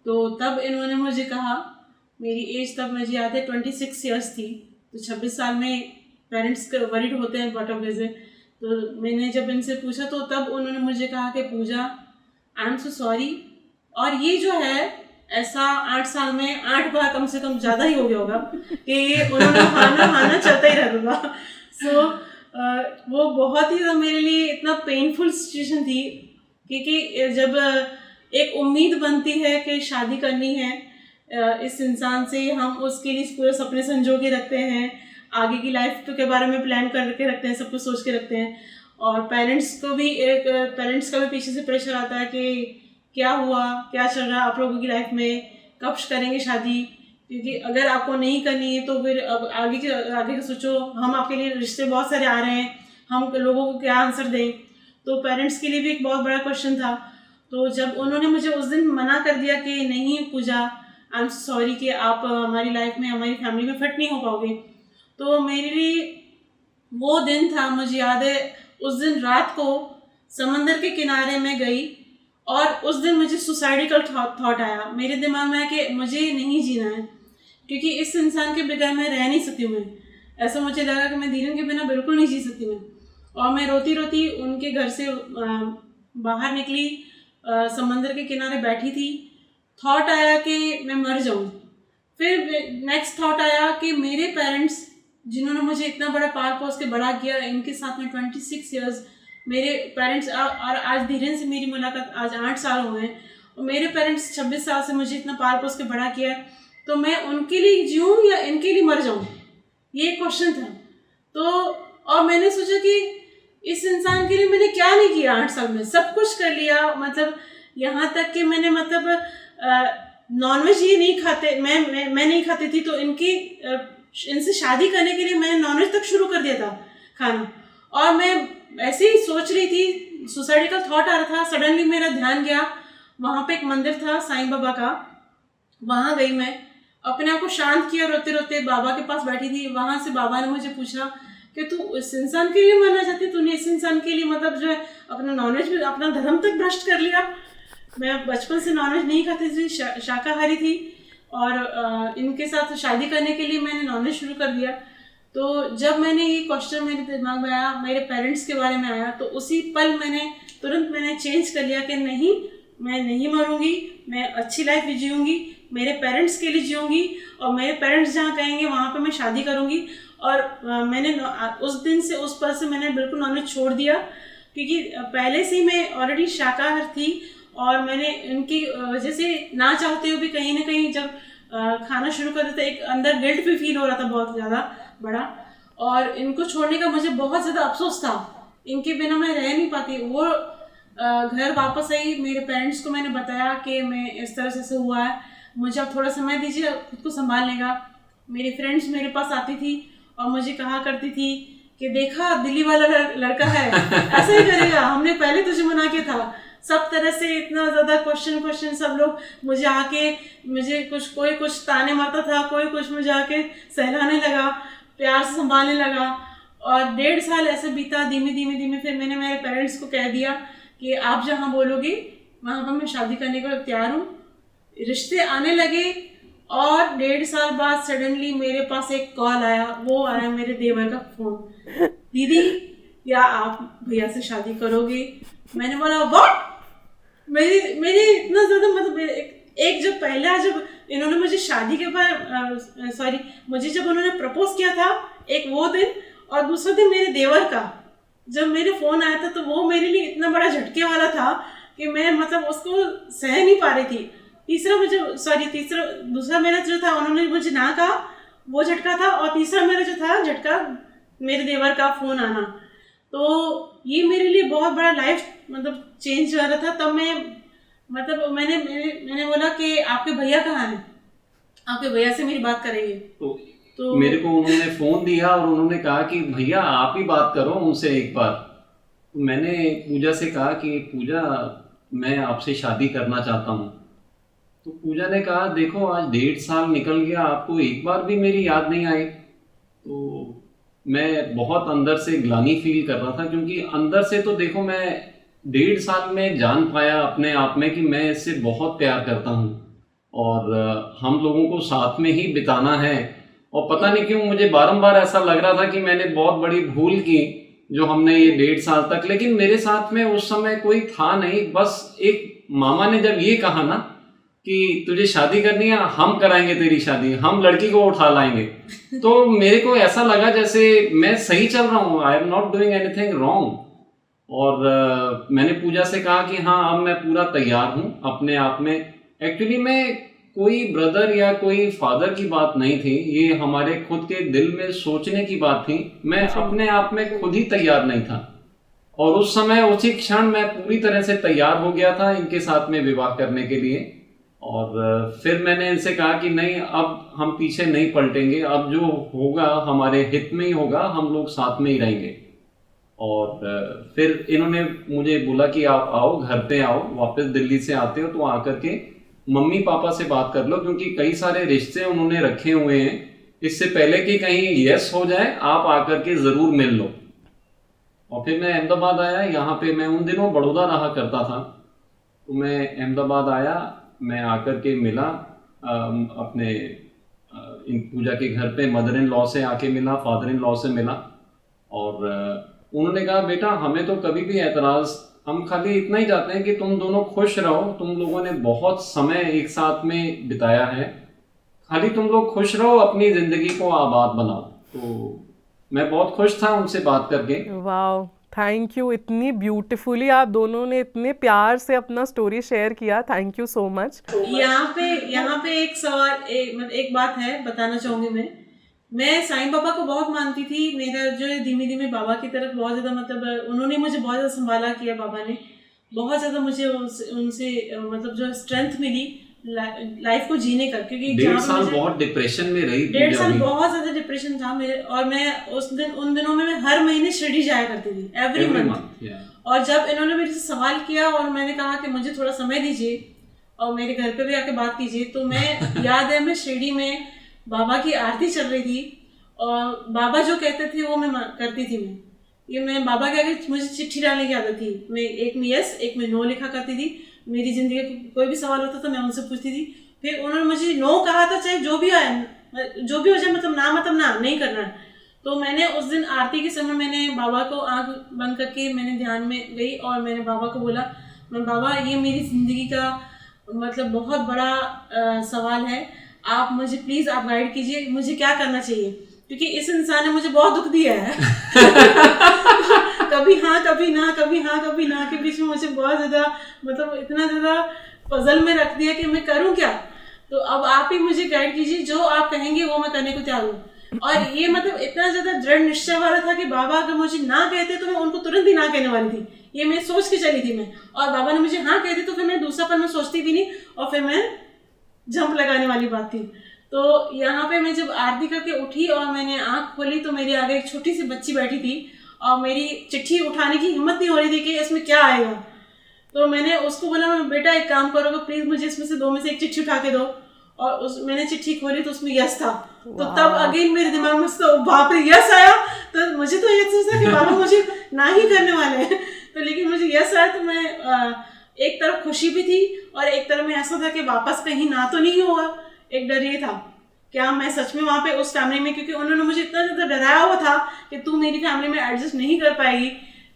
तो तब इन्होंने मुझे कहा, मेरी एज तब मुझे याद है 26 ईयर्स थी, तो 26 साल में पेरेंट्स वरीड होते हैं बट ऑब्वियसली। तो मैंने जब इनसे पूछा तो तब उन्होंने मुझे कहा कि पूजा आई एम सो सॉरी, और ये जो है ऐसा 8 साल में 8 बार कम से कम ज़्यादा ही हो गया होगा कि उन्होंने हाना चलता ही रहता था। सो वो बहुत ही मेरे लिए इतना पेनफुल सिचुएशन थी क्योंकि जब एक उम्मीद बनती है कि शादी करनी है इस इंसान से, हम उसके लिए पूरे सपने संजो के रखते हैं, आगे की लाइफ के बारे में प्लान करके रखते हैं, सब कुछ सोच के रखते हैं, और पेरेंट्स का भी पीछे से प्रेशर आता है कि क्या हुआ, क्या चल रहा है आप लोगों की लाइफ में, कब करेंगे शादी, क्योंकि अगर आपको नहीं करनी है तो फिर अब आगे का सोचो, हम आपके लिए रिश्ते बहुत सारे आ रहे हैं, हम लोगों को क्या आंसर दें। तो पेरेंट्स के लिए भी एक बहुत बड़ा क्वेश्चन था। तो जब उन्होंने मुझे उस दिन मना कर दिया कि नहीं पूजा आई एम सॉरी कि आप हमारी लाइफ में, हमारी फैमिली में फिट नहीं हो पाओगे, तो मेरे लिए वो दिन था, मुझे याद है उस दिन रात को समंदर के किनारे में गई और उस दिन मुझे सुसाइडिकल थॉट आया मेरे दिमाग में कि मुझे नहीं जीना है, क्योंकि इस इंसान के बगैर मैं रह नहीं सकती हूँ। मैं ऐसा मुझे लगा कि मैं धीरन के बिना बिल्कुल नहीं जी सकती मैं, और मैं रोती रोती उनके घर से बाहर निकली, समंदर के किनारे बैठी थी। थॉट आया कि मैं मर जाऊँ। फिर नेक्स्ट थॉट आया कि मेरे पेरेंट्स जिन्होंने मुझे इतना बड़ा पाल पोस के बड़ा किया, इनके साथ में 26 इयर्स मेरे पेरेंट्स, और आज धीरेन से मेरी मुलाकात आज 8 साल हुए हैं, और मेरे पेरेंट्स 26 साल से मुझे इतना पाल पोस के बड़ा किया है, तो मैं उनके लिए जीऊँ या इनके लिए मर जाऊँ, ये क्वेश्चन था। तो और मैंने सोचा कि इस इंसान के लिए मैंने क्या नहीं किया, 8 साल में सब कुछ कर लिया, मतलब यहाँ तक कि मैंने मतलब नॉनवेज ये नहीं खाते, मैं नहीं खाती थी, तो इनसे शादी करने के लिए मैंने नॉनवेज तक शुरू कर दिया था खाना। और मैं ऐसे ही सोच रही थी, सुसाइड का थॉट आ रहा था, सडनली मेरा ध्यान गया, वहाँ पे एक मंदिर था साईं बाबा का, वहाँ गई, मैं अपने आप को शांत किया, रोते रोते बाबा के पास बैठी थी। वहाँ से बाबा ने मुझे पूछा कि तू इस इंसान के लिए मरना चाहती, तूने इस इंसान के लिए मतलब जो है अपना नॉनवेज में अपना धर्म तक भ्रष्ट कर लिया। मैं बचपन से नॉनवेज नहीं खाती थी, शाकाहारी थी, और इनके साथ शादी करने के लिए मैंने नॉनवेज शुरू कर दिया। तो जब मैंने ये क्वेश्चन मेरे दिमाग में आया, मेरे पेरेंट्स के बारे में आया, तो उसी पल तुरंत मैंने चेंज कर लिया कि नहीं, मैं नहीं मरूंगी, मैं अच्छी लाइफ जीऊँगी, मेरे पेरेंट्स के लिए जीऊँगी, और मेरे पेरेंट्स जहाँ कहेंगे वहाँ पे मैं शादी करूँगी। और मैंने उस दिन से, उस पल से मैंने बिल्कुल नॉनवेज छोड़ दिया, क्योंकि पहले से ही मैं ऑलरेडी शाकाहार थी, और मैंने इनकी वजह से ना चाहते हुए भी कहीं ना कहीं जब खाना शुरू कर देता, एक अंदर गिल्ट भी फील हो रहा था बहुत ज़्यादा बड़ा, और इनको छोड़ने का मुझे बहुत ज़्यादा अफसोस था, इनके बिना मैं रह नहीं पाती। वो घर वापस आई, मेरे पेरेंट्स को मैंने बताया कि मैं इस तरह से हुआ है, मुझे अब थोड़ा समय दीजिए खुद को संभालने का। मेरी फ्रेंड्स मेरे पास आती थी और मुझे कहा करती थी कि देखा दिल्ली वाला लड़का है, ऐसा ही करेगा, हमने पहले तुझे मना किया था। सब तरह से इतना ज़्यादा क्वेश्चन सब लोग मुझे आके, मुझे कोई कुछ ताने मारता था, कोई कुछ मुझे आके सहलाने लगा, प्यार से संभालने लगा। और 1.5 साल ऐसे बीता, धीमे धीमे फिर मैंने मेरे पेरेंट्स को कह दिया कि आप जहाँ बोलोगे वहाँ पर मैं शादी करने को तैयार हूँ। रिश्ते आने लगे, और 1.5 साल बाद सडनली मेरे पास एक कॉल आया, वो आया मेरे देवर का फोन, दीदी या आप भैया से शादी करोगे? मैंने बोला व्हाट, मेरी इतना ज़्यादा मतलब एक जब पहला जब इन्होंने मुझे शादी के बाद मुझे जब उन्होंने प्रपोज किया था, एक वो दिन, और दूसरा दिन मेरे देवर का जब मेरे फ़ोन आया था, तो वो मेरे लिए इतना बड़ा झटके वाला था कि मैं मतलब उसको सह नहीं पा रही थी। दूसरा मेरा जो था, उन्होंने मुझे ना कहा, वो झटका था, और तीसरा मेरा जो था झटका मेरे देवर का फ़ोन आना। तो ये मेरे लिए बहुत बड़ा लाइफ मतलब चेंज हो रहा था। तब मैं मतलब मैंने बोला कि आपके भैया कहाँ हैं, आपके भैया से मेरी बात करेंगे। तो मेरे को उन्होंने फ़ोन दिया और उन्होंने कहा कि भैया आप ही बात करो उनसे एक बार। तो मैंने पूजा से कहा कि पूजा मैं आपसे शादी करना चाहता हूँ। तो पूजा ने कहा देखो आज 1.5 साल निकल गया, आपको एक बार भी मेरी याद नहीं आई। तो मैं बहुत अंदर से ग्लानि फील कर रहा था, क्योंकि अंदर से तो देखो मैं 1.5 साल में जान पाया अपने आप में कि मैं इससे बहुत प्यार करता हूँ, और हम लोगों को साथ में ही बिताना है। और पता नहीं क्यों मुझे बारंबार ऐसा लग रहा था कि मैंने बहुत बड़ी भूल की जो हमने ये 1.5 साल तक, लेकिन मेरे साथ में उस समय कोई था नहीं। बस एक मामा ने जब ये कहा ना कि तुझे शादी करनी है, हम कराएंगे तेरी शादी, हम लड़की को उठा लाएंगे, तो मेरे को ऐसा लगा जैसे मैं सही चल रहा हूँ, I am not doing anything wrong. और मैंने पूजा से कहा कि हाँ अब मैं पूरा तैयार हूँ अपने आप में। एक्चुअली मैं कोई ब्रदर या कोई फादर की बात नहीं थी, ये हमारे खुद के दिल में सोचने की बात थी। मैं अपने आप में खुद ही तैयार नहीं था, और उस समय उसी क्षण मैं पूरी तरह से तैयार हो गया था इनके साथ में विवाह करने के लिए। और फिर मैंने इनसे कहा कि नहीं अब हम पीछे नहीं पलटेंगे, अब जो होगा हमारे हित में ही होगा, हम लोग साथ में ही रहेंगे। और फिर इन्होंने मुझे बोला कि आप आओ, घर पे आओ, वापस दिल्ली से आते हो तो आकर के मम्मी पापा से बात कर लो, क्योंकि कई सारे रिश्ते उन्होंने रखे हुए हैं, इससे पहले कि कहीं यस हो जाए आप आकर के ज़रूर मिल लो। और फिर मैं अहमदाबाद आया। यहाँ पे मैं उन दिनों बड़ौदा रहा करता था, तो मैं अहमदाबाद आया, मैं आकर के मिला अपने इन पूजा के घर पे। मदर इन लॉ से आके मिला, फादर इन लॉ से मिला, और उन्होंने कहा बेटा हमें तो कभी भी ऐतराज़, हम खाली इतना ही चाहते हैं कि तुम दोनों खुश रहो, तुम लोगों ने बहुत समय एक साथ में बिताया है, खाली तुम लोग खुश रहो, अपनी ज़िंदगी को आबाद बनाओ। तो मैं बहुत खुश था उनसे बात करके। वाह, थैंक यू, इतनी ब्यूटीफुली आप दोनों ने इतने प्यार से अपना स्टोरी शेयर किया, थैंक यू सो मच। यहाँ पे एक सवाल, एक बात है बताना चाहूंगी मैं साईं बाबा को बहुत मानती थी। मेरा जो है धीमे धीमे बाबा की तरफ बहुत ज़्यादा, मतलब उन्होंने मुझे बहुत ज़्यादा संभाला किया, बाबा ने बहुत ज़्यादा मुझे उनसे मतलब जो स्ट्रेंथ मिली लाइफ को जीने का, क्योंकि 1.5 साल बहुत डिप्रेशन में रही। 1.5 साल बहुत ज़्यादा डिप्रेशन था मेरे, और मैं उन दिनों में मैं हर महीने शिरडी जाया करती थी, एवरी मंथ। और जब इन्होंने मेरे से सवाल किया और मैंने कहा कि मुझे थोड़ा समय दीजिए और मेरे घर पे भी आके बात कीजिए, तो मैं याद है मैं शिरडी में बाबा की आरती चल रही थी और बाबा जो कहते थे वो मैं करती थी। मैं बाबा के आगे मुझे चिट्ठी डालने की आदत थी, मैं एक में यस एक में नो लिखा करती थी। मेरी जिंदगी का कोई भी सवाल होता तो मैं उनसे पूछती थी, फिर उन्होंने मुझे नो कहा था, चाहे जो भी आए जो भी हो जाए, मतलब ना नहीं करना है। तो मैंने उस दिन आरती के समय मैंने बाबा को आंख बंद करके मैंने ध्यान में गई और मैंने बाबा को बोला, मैं बाबा ये मेरी जिंदगी का मतलब बहुत बड़ा सवाल है, आप मुझे प्लीज आप गाइड कीजिए, मुझे क्या करना चाहिए, क्योंकि इस इंसान ने मुझे बहुत दुख दिया है। कभी हाँ कभी ना, कभी हाँ कभी ना के बीच में मुझे बहुत ज्यादा मतलब इतना ज्यादा पजल में रख दिया कि मैं करूं क्या। तो अब आप ही मुझे गाइड कीजिए, जो आप कहेंगे वो मैं करने को तैयार हूँ। और ये मतलब इतना ज्यादा दृढ़ निश्चय वाला था कि बाबा अगर मुझे ना कहते तो मैं उनको तुरंत ही ना कहने वाली थी, ये मैं सोच के चली थी मैं। और बाबा ने मुझे हाँ कहते तो फिर मैं दूसरा पल में सोचती भी नहीं और फिर मैं जंप लगाने वाली बात थी। तो यहाँ पे मैं जब आरती करके उठी और मैंने आंख खोली तो मेरे आगे एक छोटी सी बच्ची बैठी थी और मेरी चिट्ठी उठाने की हिम्मत नहीं हो रही थी कि इसमें क्या आएगा। तो मैंने उसको बोला, मैं बेटा एक काम करोगे प्लीज, मुझे इसमें से 2 में से एक चिट्ठी उठा के दो। और मैंने चिट्ठी खोली तो उसमें यस था। तो तब अगेन मेरे दिमाग में बाप रे यस आया। तो मुझे तो ये सोचा कि बाबा मुझे ना ही करने वाले हैं, तो लेकिन मुझे यस आया। तो मैं एक तरफ खुशी भी थी और एक तरफ में ऐसा था कि वापस कहीं ना तो नहीं होगा। एक डर ये था क्या मैं सच में वहाँ पे उस फैमिली में, क्योंकि उन्होंने मुझे इतना ज़्यादा डराया हुआ था कि तू मेरी फैमिली में एडजस्ट नहीं कर पाएगी।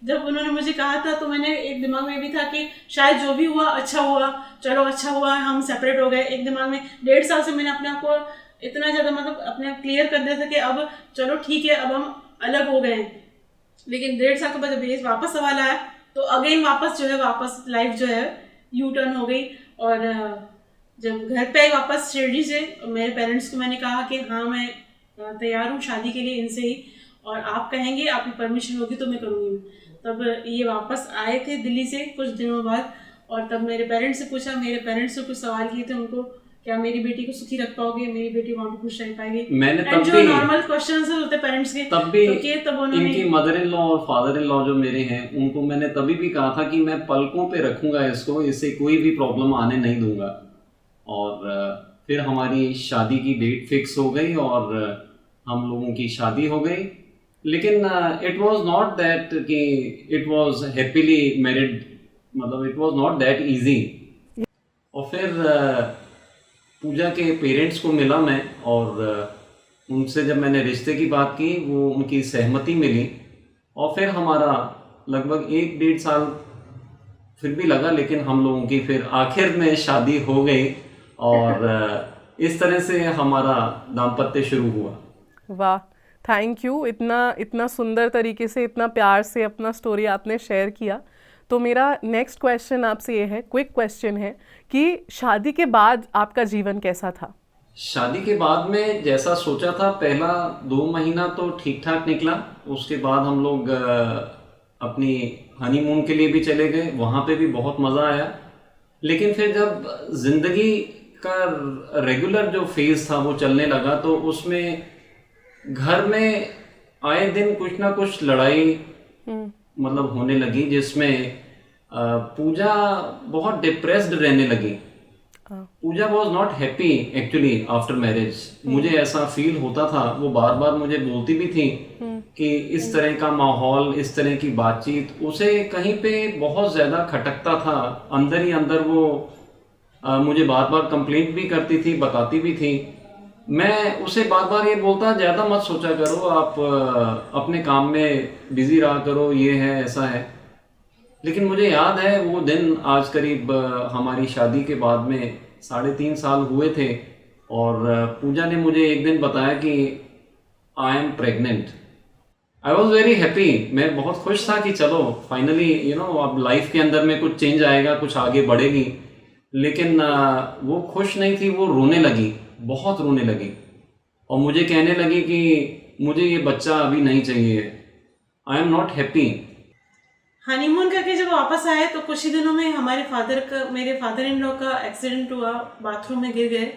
जब उन्होंने मुझे कहा था तो मैंने एक दिमाग में भी था कि शायद जो भी हुआ अच्छा हुआ, चलो अच्छा हुआ हम सेपरेट हो गए। एक दिमाग में 1.5 साल से मैंने अपने आप को इतना ज़्यादा मतलब अपने आप क्लियर कर दिया था कि अब चलो ठीक है अब हम अलग हो गए। लेकिन 1.5 साल के बाद जब ये वापस सवाल आया तो अगेन वापस जो है वापस लाइफ जो है यू टर्न हो गई। और जब घर पे आई वापस शिरडी से, मेरे पेरेंट्स को मैंने कहा कि हाँ मैं तैयार हूँ शादी के लिए इनसे ही, और आप कहेंगे आपकी परमिशन होगी तो मैं करूँगी। तब ये वापस आए थे दिल्ली से कुछ दिनों बाद, और तब मेरे पेरेंट्स से पूछा, मेरे पेरेंट्स से कुछ सवाल किए थे उनको, क्या मेरी बेटी को सुखी रख पाओगे, मेरी बेटी वहाँ पे खुश रह पाएगी। मैंने तब जो नॉर्मल क्वेश्चंस होते पेरेंट्स के तब भी तब उन्होंने इनकी मदर इन लॉ और फादर इन लॉ जो मेरे हैं उनको मैंने तभी भी कहा था कि मैं पलकों पे रखूंगा इसको, इससे कोई भी प्रॉब्लम आने नहीं दूंगा। और फिर हमारी शादी की डेट फिक्स हो गई और हम लोगों की शादी हो गई। लेकिन इट वाज नॉट दैट कि इट वाज हैप्पीली मैरिड, मतलब it was not that easy. और फिर पूजा के पेरेंट्स को मिला मैं, और उनसे जब मैंने रिश्ते की बात की वो उनकी सहमति मिली, और फिर हमारा लगभग 1-1.5 साल फिर भी लगा, लेकिन हम लोगों की फिर आखिर में शादी हो गई और इस तरह से हमारा दाम्पत्य शुरू हुआ। वाह, थैंक यू, इतना सुंदर तरीके से इतना प्यार से अपना स्टोरी आपने शेयर किया। तो मेरा नेक्स्ट क्वेश्चन आपसे ये है, क्विक क्वेश्चन है कि शादी के बाद आपका जीवन कैसा था? शादी के बाद में जैसा सोचा था, पहला 2 महीना तो ठीक ठाक निकला। उसके बाद हम लोग अपनी हनीमून के लिए भी चले गए, वहाँ पे भी बहुत मज़ा आया। लेकिन फिर जब जिंदगी का रेगुलर जो फेज था वो चलने लगा, तो उसमें घर में आए दिन कुछ ना कुछ लड़ाई मतलब होने लगी, जिसमें पूजा बहुत डिप्रेस्ड रहने लगी। Pooja was not happy actually after marriage. मुझे ऐसा फील होता था, वो बार बार मुझे बोलती भी थी कि इस तरह का माहौल, इस तरह की बातचीत उसे कहीं पे बहुत ज़्यादा खटकता था। अंदर ही अंदर वो मुझे बार बार कंप्लेंट भी करती थी, बताती भी थी। मैं उसे बार बार ये बोलता, ज़्यादा मत सोचा करो, आप अपने काम में बिजी रहा करो, ये है ऐसा है। लेकिन मुझे याद है वो दिन, आज करीब हमारी शादी के बाद में 3.5 साल हुए थे, और पूजा ने मुझे एक दिन बताया कि I am pregnant, I was very happy. मैं बहुत खुश था कि चलो फाइनली अब लाइफ के अंदर में कुछ चेंज आएगा, कुछ आगे बढ़ेगी। लेकिन वो खुश नहीं थी, वो रोने लगी, बहुत रोने लगी और मुझे कहने लगी कि मुझे ये बच्चा अभी नहीं चाहिए, I am not happy. Honeymoon करके जब वापस आए तो कुछ ही दिनों में मेरे फादर इन लॉ का एक्सीडेंट हुआ, बाथरूम में गिर गए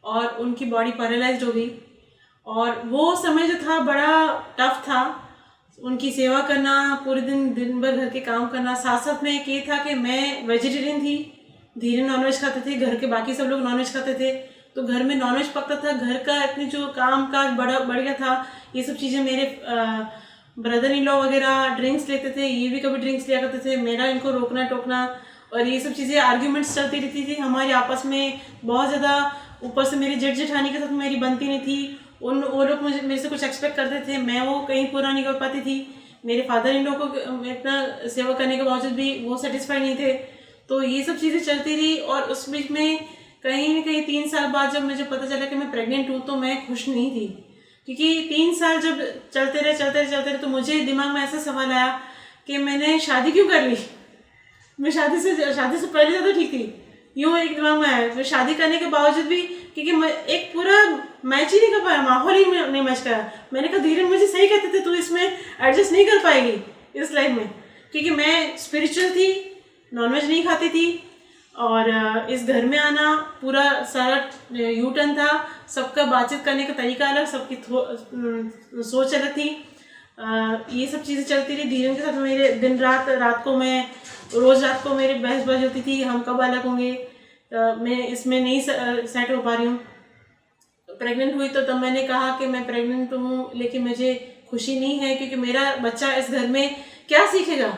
और उनकी बॉडी पैरालाइज्ड हो गई। और वो समय जो था बड़ा टफ था, उनकी सेवा करना, पूरे दिन भर घर के काम करना। साथ साथ में एक ये था कि मैं वेजिटेरियन थी, धीरे नॉनवेज खाते थे, घर के बाकी सब लोग नॉनवेज खाते थे, तो घर में नॉनवेज पकता था। घर का इतनी जो काम काज बढ़ गया था, ये सब चीज़ें। मेरे ब्रदर इन लॉ वगैरह ड्रिंक्स लेते थे, ये भी कभी ड्रिंक्स लिया करते थे, मेरा इनको रोकना टोकना और ये सब चीज़ें, आर्ग्यूमेंट्स चलती रहती थी हमारे आपस में बहुत ज़्यादा। ऊपर से मेरी जेठ जेठानी के साथ मेरी बनती नहीं थी, वो लोग मेरे से कुछ एक्सपेक्ट करते थे, मैं वो कहीं पूरा नहीं कर पाती थी। मेरे फादर इन लॉ को इतना सेवा करने के बावजूद भी वो सेटिस्फाई नहीं थे। तो ये सब चीज़ें चलती रही और उस बीच में कहीं न कहीं 3 साल बाद जब मुझे पता चला कि मैं प्रेग्नेंट हूँ तो मैं खुश नहीं थी, क्योंकि 3 साल जब चलते रहे तो मुझे दिमाग में ऐसा सवाल आया कि मैंने शादी क्यों कर ली। मैं शादी से पहले ज़्यादा ठीक थी, यूँ एक दिमाग में आया। फिर शादी करने के बावजूद भी, क्योंकि मैं एक पूरा मैच ही नहीं कर पाया, माहौल ही नहीं मैच करा। मैंने कहा धीरे मुझे सही कहते थे, तू इसमें एडजस्ट नहीं कर पाएगी इस लाइफ में, क्योंकि मैं स्पिरिचुअल थी, नॉनवेज नहीं खाती थी और इस घर में आना पूरा सारा यू टर्न था। सबका बातचीत करने का तरीका अलग, सबकी सोच अलग थी। ये सब चीज़ें चलती रही। धीरे के साथ मेरे दिन रात को मैं रोज़ रात को मेरी बहसबाजी होती थी, हम कब अलग होंगे, मैं इसमें नहीं सेट हो पा रही हूँ। प्रेग्नेंट हुई तो तब मैंने कहा कि मैं प्रेग्नेंट हूँ, लेकिन मुझे खुशी नहीं है, क्योंकि मेरा बच्चा इस घर में क्या सीखेगा,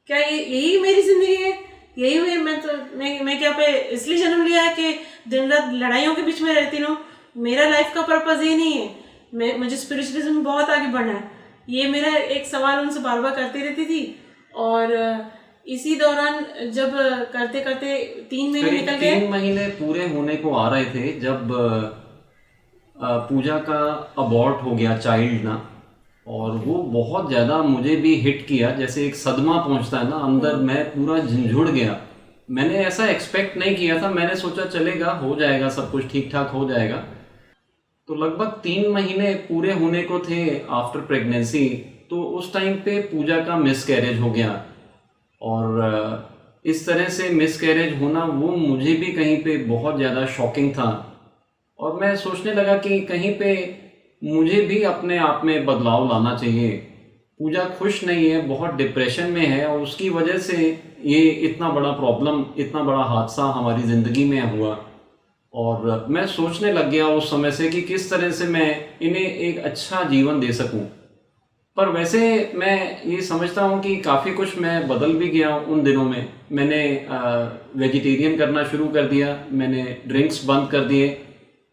क्या यही मेरी ज़िंदगी है, यही मैं क्या पे इसलिए जन्म लिया है कि दिन रात लड़ाइयों के बीच में रहती रहूँ। मेरा लाइफ का पर्पज़ ये नहीं है, मुझे स्पिरिचुअलिज्म में बहुत आगे बढ़ना है। ये मेरा एक सवाल उनसे बार बार करती रहती थी। और इसी दौरान जब करते करते 3 महीने निकल गए, 3 महीने पूरे होने को आ रहे थे जब पूजा का अबॉर्ट हो गया चाइल्ड ना, और वो बहुत ज़्यादा मुझे भी हिट किया, जैसे एक सदमा पहुंचता है ना अंदर। मैं पूरा झंझुड़ गया, मैंने ऐसा एक्सपेक्ट नहीं किया था। मैंने सोचा चलेगा, हो जाएगा, सब कुछ ठीक ठाक हो जाएगा। तो लगभग 3 महीने पूरे होने को थे आफ्टर प्रेगनेंसी, तो उस टाइम पे पूजा का मिसकैरेज हो गया। और इस तरह से मिसकैरेज होना वो मुझे भी कहीं पे बहुत ज़्यादा शॉकिंग था। और मैं सोचने लगा कि कहीं पे मुझे भी अपने आप में बदलाव लाना चाहिए। पूजा खुश नहीं है, बहुत डिप्रेशन में है, और उसकी वजह से ये इतना बड़ा प्रॉब्लम, इतना बड़ा हादसा हमारी ज़िंदगी में हुआ। और मैं सोचने लग गया उस समय से कि किस तरह से मैं इन्हें एक अच्छा जीवन दे सकूं। पर वैसे मैं ये समझता हूँ कि काफ़ी कुछ मैं बदल भी गया उन दिनों में। मैंने वेजिटेरियन करना शुरू कर दिया, मैंने ड्रिंक्स बंद कर दिए,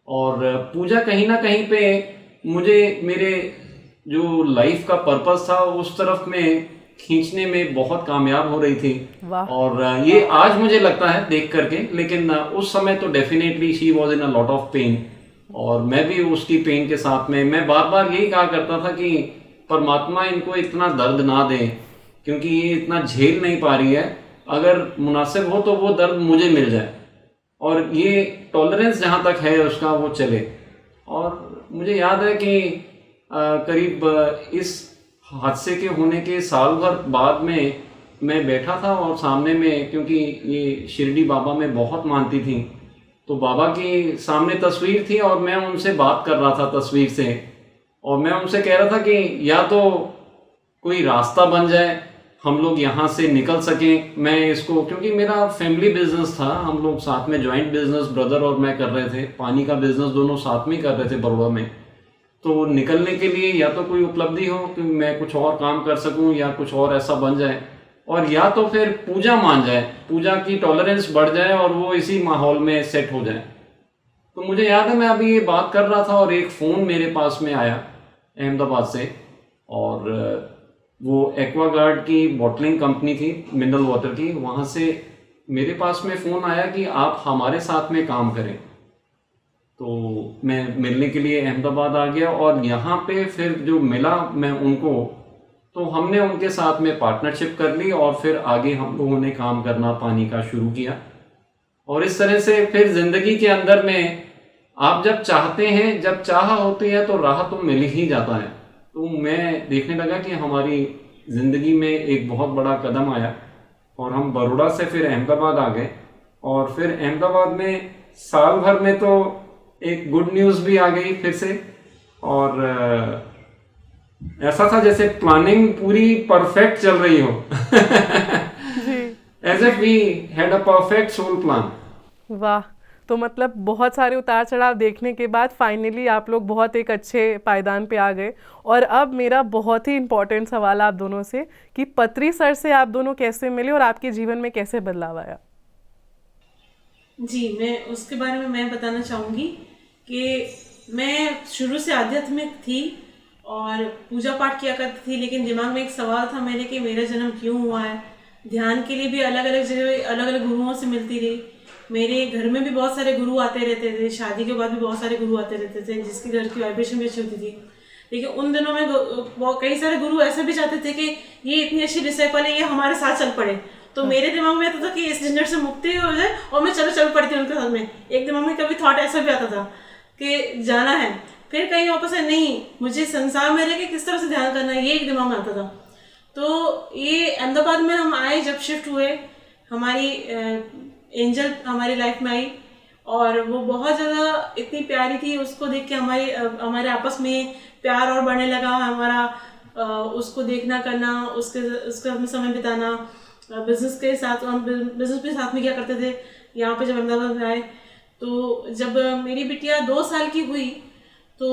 और पूजा कहीं ना कहीं पे मुझे मेरे जो लाइफ का पर्पस था उस तरफ में खींचने में बहुत कामयाब हो रही थी। और ये आज मुझे लगता है देख करके, लेकिन उस समय तो definitely she was in a lot of pain, और मैं भी उसकी पेन के साथ में मैं बार बार यही कहा करता था कि परमात्मा इनको इतना दर्द ना दे, क्योंकि ये इतना झेल नहीं पा रही है। अगर मुनासिब हो तो वो दर्द मुझे मिल जाए, और ये टॉलरेंस जहाँ तक है उसका वो चले। और मुझे याद है कि करीब इस हादसे के होने के साल भर बाद में मैं बैठा था, और सामने में, क्योंकि ये शिरडी बाबा में बहुत मानती थी, तो बाबा की सामने तस्वीर थी और मैं उनसे बात कर रहा था तस्वीर से। और मैं उनसे कह रहा था कि या तो कोई रास्ता बन जाए, हम लोग यहाँ से निकल सकें। मैं इसको, क्योंकि मेरा फैमिली बिजनेस था, हम लोग साथ में जॉइंट बिजनेस ब्रदर और मैं कर रहे थे, पानी का बिजनेस दोनों साथ में कर रहे थे बड़ौदा में। तो निकलने के लिए या तो कोई उपलब्धि हो कि मैं कुछ और काम कर सकूं, या कुछ और ऐसा बन जाए, और या तो फिर पूजा मान जाए, पूजा की टॉलरेंस बढ़ जाए और वो इसी माहौल में सेट हो जाए। तो मुझे याद है मैं अभी ये बात कर रहा था और एक फ़ोन मेरे पास में आया अहमदाबाद से, और वो एक्वागार्ड की बॉटलिंग कंपनी थी मिनरल वाटर की, वहाँ से मेरे पास में फ़ोन आया कि आप हमारे साथ में काम करें। तो मैं मिलने के लिए अहमदाबाद आ गया और यहाँ पे फिर जो मिला मैं उनको, तो हमने उनके साथ में पार्टनरशिप कर ली और फिर आगे हम लोगों ने काम करना पानी का शुरू किया। और इस तरह से फिर ज़िंदगी के अंदर में आप जब चाहते हैं, जब चाह होती है तो राह तो मिल ही जाता है। तो मैं देखने लगा कि हमारी ज़िंदगी में एक बहुत बड़ा कदम आया और हम बड़ौदा से फिर अहमदाबाद आ गए। और फिर अहमदाबाद में साल भर में तो एक गुड न्यूज़ भी आ गई फिर से, और ऐसा था जैसे प्लानिंग पूरी परफेक्ट चल रही हो। As if we had a perfect soul plan. वाह। तो मतलब बहुत सारे उतार चढ़ाव देखने के बाद फाइनली आप लोग बहुत एक अच्छे पायदान पे आ गए। और अब मेरा बहुत ही इम्पोर्टेंट सवाल आप दोनों से कि पत्री सर से आप दोनों कैसे मिले और आपके जीवन में कैसे बदलाव आया? जी, मैं उसके बारे में मैं बताना चाहूँगी कि मैं शुरू से आध्यात्मिक थी और पूजा पाठ किया करती थी, लेकिन दिमाग में एक सवाल था मेरे कि मेरा जन्म क्यों हुआ है। ध्यान के लिए भी अलग अलग जगह अलग अलग गुरुओं से मिलती रही। मेरे घर में भी बहुत सारे गुरु आते रहते थे, शादी के बाद भी बहुत सारे गुरु आते रहते थे, जिसके घर की वाइब्रेशन भी अच्छी होती थी। लेकिन उन दिनों में कई सारे गुरु ऐसे भी चाहते थे कि ये इतनी अच्छी डिसाइपल है, ये हमारे साथ चल पड़े। तो मेरे दिमाग में आता था कि इस झंझट से मुक्ति हो जाए और मैं चल पड़ती उनके साथ में। एक दिमाग में कभी थॉट ऐसा भी आता था कि जाना है, फिर कहीं वापस है नहीं, मुझे संसार में रह के किस तरह से ध्यान करना है, ये एक दिमाग में आता था। तो ये अहमदाबाद में हम आए, जब शिफ्ट हुए, हमारी एंजल हमारी लाइफ में आई और वो बहुत ज़्यादा इतनी प्यारी थी। उसको देख के हमारे आपस में प्यार और बढ़ने लगा। हमारा उसको देखना करना, उसके समय बिताना, बिजनेस के साथ, हम बिजनेस के साथ में क्या करते थे यहाँ पे जब अहमदाबाद में आए। तो जब मेरी बिटिया 2 साल की हुई, तो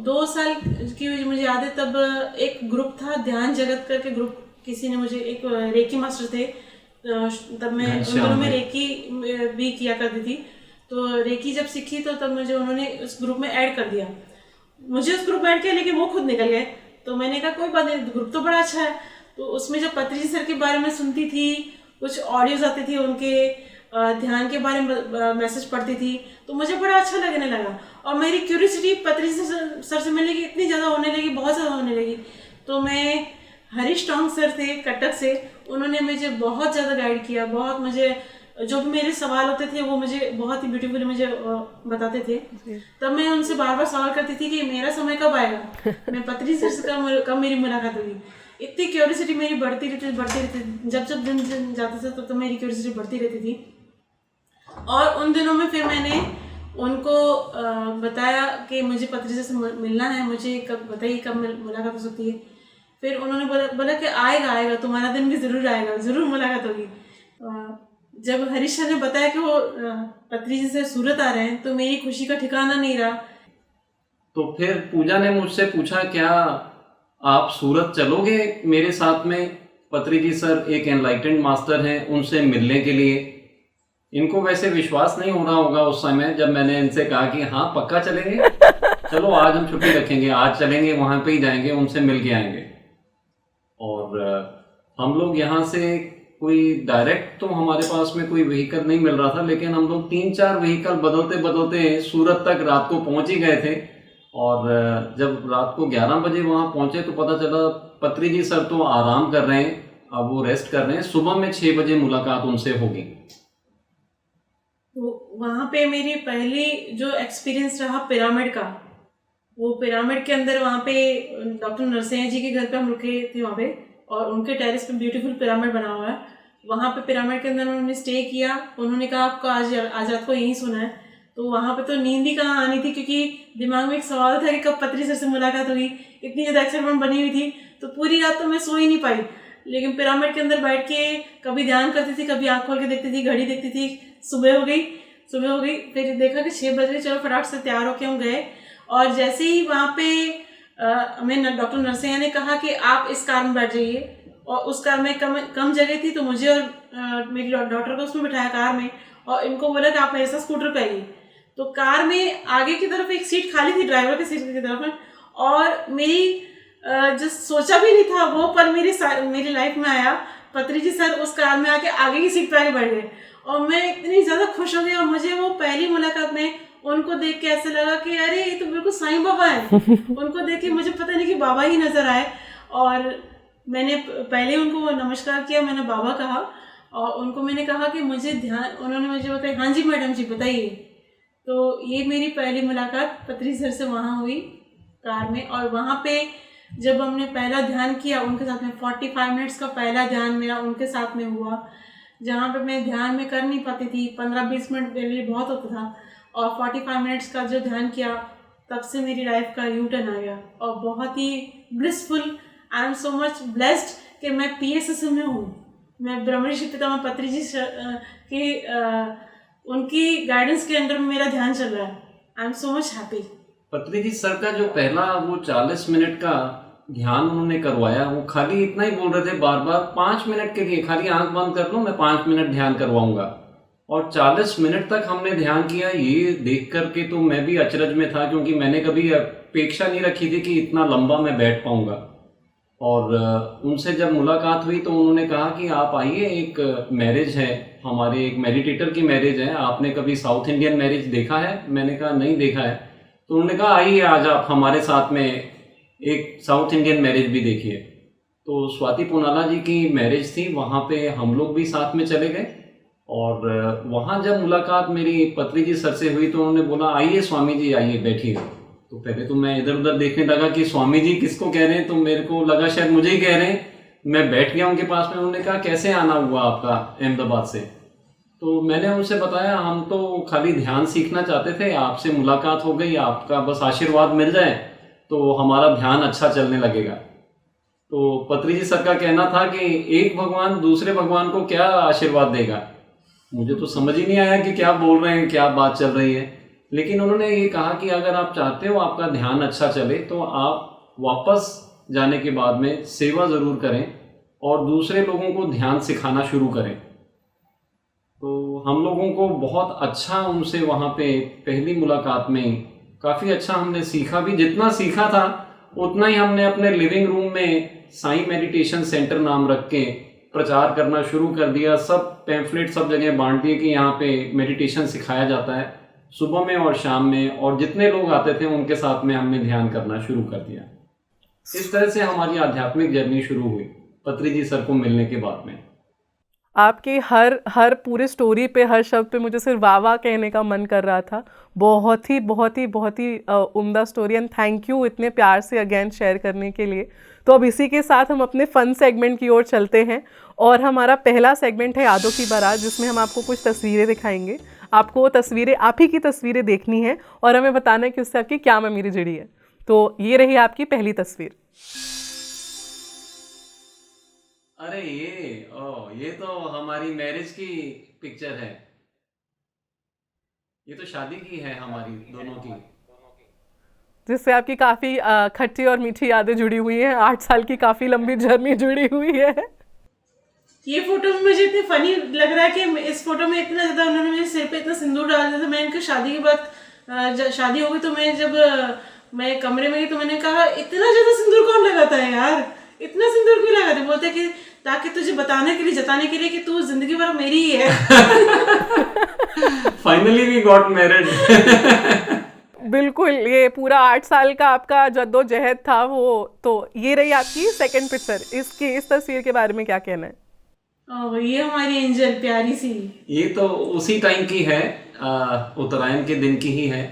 2 साल की हुई मुझे याद है, तब एक ग्रुप था ध्यान जगत करके ग्रुप, किसी ने मुझे, एक रेकी मास्टर थे, तब मैं उन दिनों में रेकी भी किया करती थी। तो रेकी जब सीखी तो तब मुझे उन्होंने उस ग्रुप में ऐड कर दिया। मुझे उस ग्रुप में ऐड किया, लेकिन वो खुद निकल गए। तो मैंने कहा कोई बात नहीं, ग्रुप तो बड़ा अच्छा है। तो उसमें जब पत्री सर के बारे में सुनती थी, कुछ ऑडियोज आती थी उनके, ध्यान के बारे में मैसेज पढ़ती थी, तो मुझे बड़ा अच्छा लगने लगा। और मेरी क्यूरियोसिटी पत्री सर से मिलने की इतनी ज़्यादा होने लगी, बहुत ज़्यादा होने लगी। तो मैं, हरीश टोंग सर थे कटक से, उन्होंने मुझे बहुत ज़्यादा गाइड किया। बहुत मुझे, जो भी मेरे सवाल होते थे वो मुझे बहुत ही ब्यूटीफुली मुझे बताते थे। तब मैं उनसे बार बार सवाल करती थी कि मेरा समय कब आएगा, मैं पत्री सर से कब मेरी मुलाकात होगी। इतनी क्यूरियोसिटी मेरी बढ़ती रहती। जब जब दिन जाता था तब मेरी क्यूरियोसिटी बढ़ती रहती थी। और उन दिनों में फिर मैंने उनको बताया कि मुझे पत्री सर से मिलना है, मुझे कब बताइए कब मुलाकात हो सकती है। फिर उन्होंने बोला कि आएगा, तुम्हारा दिन भी ज़रूर आएगा, ज़रूर मुलाकात होगी। जब हरीश सर ने बताया कि वो पत्री जी से सूरत आ रहे हैं, तो मेरी खुशी का ठिकाना नहीं रहा। तो फिर पूजा ने मुझसे पूछा, क्या आप सूरत चलोगे मेरे साथ में? पत्री जी सर एक एनलाइटेंड मास्टर हैं, उनसे मिलने के लिए। इनको वैसे विश्वास नहीं हो रहा होगा उस समय जब मैंने इनसे कहा कि हाँ पक्का चलेंगे, चलो आज हम छुट्टी रखेंगे, आज चलेंगे, वहाँ पे ही जाएंगे, उनसे मिल के आएंगे। और हम लोग यहाँ से कोई डायरेक्ट तो हमारे पास में कोई व्हीकल नहीं मिल रहा था, लेकिन हम लोग 3-4 व्हीकल बदलते बदलते सूरत तक रात को पहुँच ही गए थे। और जब रात को 11 बजे वहाँ पहुँचे तो पता चला पत्री जी सर तो आराम कर रहे हैं, अब वो रेस्ट कर रहे हैं, सुबह में 6 बजे मुलाकात उनसे होगी। तो वहाँ पे मेरी पहली जो एक्सपीरियंस रहा पिरामिड का, वो पिरामिड के अंदर वहाँ पे डॉक्टर नरसिंह जी के घर पे हम रुके थे वहाँ पे, और उनके टेरेस पे ब्यूटीफुल पिरामिड बना हुआ है। वहाँ पे पिरामिड के अंदर उन्होंने स्टे किया। उन्होंने कहा आपको आज रात को यहीं सोना है। तो वहाँ पे तो नींद ही कहाँ आनी थी, क्योंकि दिमाग में एक सवाल था कि कब पत्री सर से मुलाकात होगी। इतनी ज़्यादा एक्साइटमेंट बनी हुई थी, तो पूरी रात तो मैं सो ही नहीं पाई। लेकिन पिरामिड के अंदर बैठ के कभी ध्यान करती थी, कभी आँख खोल के देखती थी, घड़ी देखती थी। सुबह हो गई, फिर देखा कि 6 बजे, चलो फटाफट से तैयार होके हम गए। और जैसे ही वहाँ पे हमें डॉक्टर नरसिंह ने कहा कि आप इस कार में बैठ जाइए, और उस कार में कम जगह थी, तो मुझे और मेरी डॉटर को उसमें बिठाया कार में, और इनको बोला कि आप मेरे साथ स्कूटर पे आइए। तो कार में आगे की तरफ एक सीट खाली थी, ड्राइवर की सीट की तरफ में, और मेरी जो सोचा भी नहीं था वो पल मेरी लाइफ में आया। पत्री जी सर उस कार में आके आगे की सीट पे आके बैठ गए, और मैं इतनी ज़्यादा खुश हो गई। और मुझे वो पहली मुलाकात में उनको देख के ऐसे लगा कि अरे ये तो बिल्कुल साईं बाबा है। उनको देख के मुझे पता नहीं कि बाबा ही नजर आए, और मैंने पहले उनको नमस्कार किया, मैंने बाबा कहा, और उनको मैंने कहा कि मुझे ध्यान, उन्होंने मुझे बताया हाँ जी मैडम जी बताइए। तो ये मेरी पहली मुलाकात पत्री सर से वहाँ हुई कार में। और वहाँ पे जब हमने पहला ध्यान किया उनके साथ में, 45 मिनट्स का पहला ध्यान मेरा उनके साथ में हुआ, जहाँ पे मैं ध्यान में कर नहीं पाती थी, 15-20 मिनट मेरे लिए बहुत होता था, और 45 मिनट्स का जो ध्यान किया तब से मेरी लाइफ का यू टर्न आ गया, और बहुत ही blissful, I am so much blessed कि मैं PSSM में हूँ। मैं ब्रह्मर्षि पितामह पत्री जी की उनकी गाइडेंस के अंडर में मेरा ध्यान चल रहा है। आई एम सो मच हैप्पी। पत्री जी सर का जो पहला वो 40 मिनट का ध्यान उन्होंने करवाया, वो खाली इतना ही बोल रहे थे बार बार 5 मिनट के लिए, खाली आंख बंद कर लो मैं 5 मिनट ध्यान करवाऊंगा, और 40 मिनट तक हमने ध्यान किया। ये देख करके तो मैं भी अचरज में था, क्योंकि मैंने कभी अपेक्षा नहीं रखी थी कि इतना लंबा मैं बैठ पाऊंगा। और उनसे जब मुलाकात हुई तो उन्होंने कहा कि आप आइए, एक मैरिज है हमारे, एक मेडिटेटर की मैरिज है, आपने कभी साउथ इंडियन मैरिज देखा है? मैंने कहा नहीं देखा है। तो उन्होंने कहा आइए आज आप हमारे साथ में एक साउथ इंडियन मैरिज भी देखिए। तो स्वाति पूनाला जी की मैरिज थी, वहाँ पे हम लोग भी साथ में चले गए। और वहाँ जब मुलाकात मेरी पत्री जी सर से हुई तो उन्होंने बोला आइए स्वामी जी आइए बैठिए। तो पहले तो मैं इधर उधर देखने लगा कि स्वामी जी किसको कह रहे हैं, तो मेरे को लगा शायद मुझे ही कह रहे हैं। मैं बैठ गया उनके पास में। उन्होंने कहा कैसे आना हुआ आपका अहमदाबाद से? तो मैंने उनसे बताया हम तो खाली ध्यान सीखना चाहते थे, आपसे मुलाकात हो गई, आपका बस आशीर्वाद मिल जाए तो हमारा ध्यान अच्छा चलने लगेगा। तो पत्री जी सर का कहना था कि एक भगवान दूसरे भगवान को क्या आशीर्वाद देगा। मुझे तो समझ ही नहीं आया कि क्या बोल रहे हैं, क्या बात चल रही है। लेकिन उन्होंने ये कहा कि अगर आप चाहते हो आपका ध्यान अच्छा चले तो आप वापस जाने के बाद में सेवा ज़रूर करें और दूसरे लोगों को ध्यान सिखाना शुरू करें। तो हम लोगों को बहुत अच्छा उनसे वहाँ पे पहली मुलाकात में काफ़ी अच्छा हमने सीखा भी। जितना सीखा था उतना ही हमने अपने लिविंग रूम में साईं मेडिटेशन सेंटर नाम रख के प्रचार करना शुरू कर दिया। सब पैम्फलेट सब जगह बांट दिए कि यहाँ पे मेडिटेशन सिखाया जाता है सुबह में और शाम में, और जितने लोग आते थे उनके साथ में हमने ध्यान करना शुरू कर दिया। इस तरह से हमारी आध्यात्मिक जर्नी शुरू हुई पत्री जी सर को मिलने के बाद में। आपके हर पूरे स्टोरी पे, हर शब्द पे मुझे सिर्फ वाह वाह कहने का मन कर रहा था। बहुत ही उम्दा स्टोरी, एंड थैंक यू इतने प्यार से अगेन शेयर करने के लिए। तो अब इसी के साथ हम अपने फन सेगमेंट की ओर चलते हैं, और हमारा पहला सेगमेंट है यादों की बारात, जिसमें हम आपको कुछ तस्वीरें दिखाएंगे। आपको वो तस्वीरें, आप ही की तस्वीरें देखनी है और हमें बताना है कि उससे आपकी क्या मेमोरी जुड़ी है। तो ये रही आपकी पहली तस्वीर। अरे ये तो हमारी मैरिज की पिक्चर है। ये तो शादी की है हमारी दोनों की, जिससे आपकी काफ़ी खट्टी और मीठी यादें जुड़ी हुई हैं। 8 साल की काफ़ी लंबी जर्नी जुड़ी हुई है। ये फोटो में मुझे इतनी फनी लग रहा है कि इस फोटो में इतना ज़्यादा उन्होंने मेरे सिर पे इतना सिंदूर डाल दिया था। मैं इनकी शादी के बाद शादी हो गई तो मैं कमरे में गई तो मैंने कहा इतना ज़्यादा सिंदूर कौन लगाता है यार, इतना सिंदूर क्यों लगाते? बोलते कि ताकि तुझे बताने के लिए, जताने के लिए कि तू जिंदगी भर मेरी ही है। Finally we got married. बिल्कुल, ये पूरा 8 साल का आपका जद्दोजहद था वो। तो ये रही आपकी सेकंड पिक्चर। इस तस्वीर के बारे में क्या कहना है? ये हमारी एंजल प्यारी सी, ये तो उसी टाइम की है, उत्तरायण के दिन की ही है,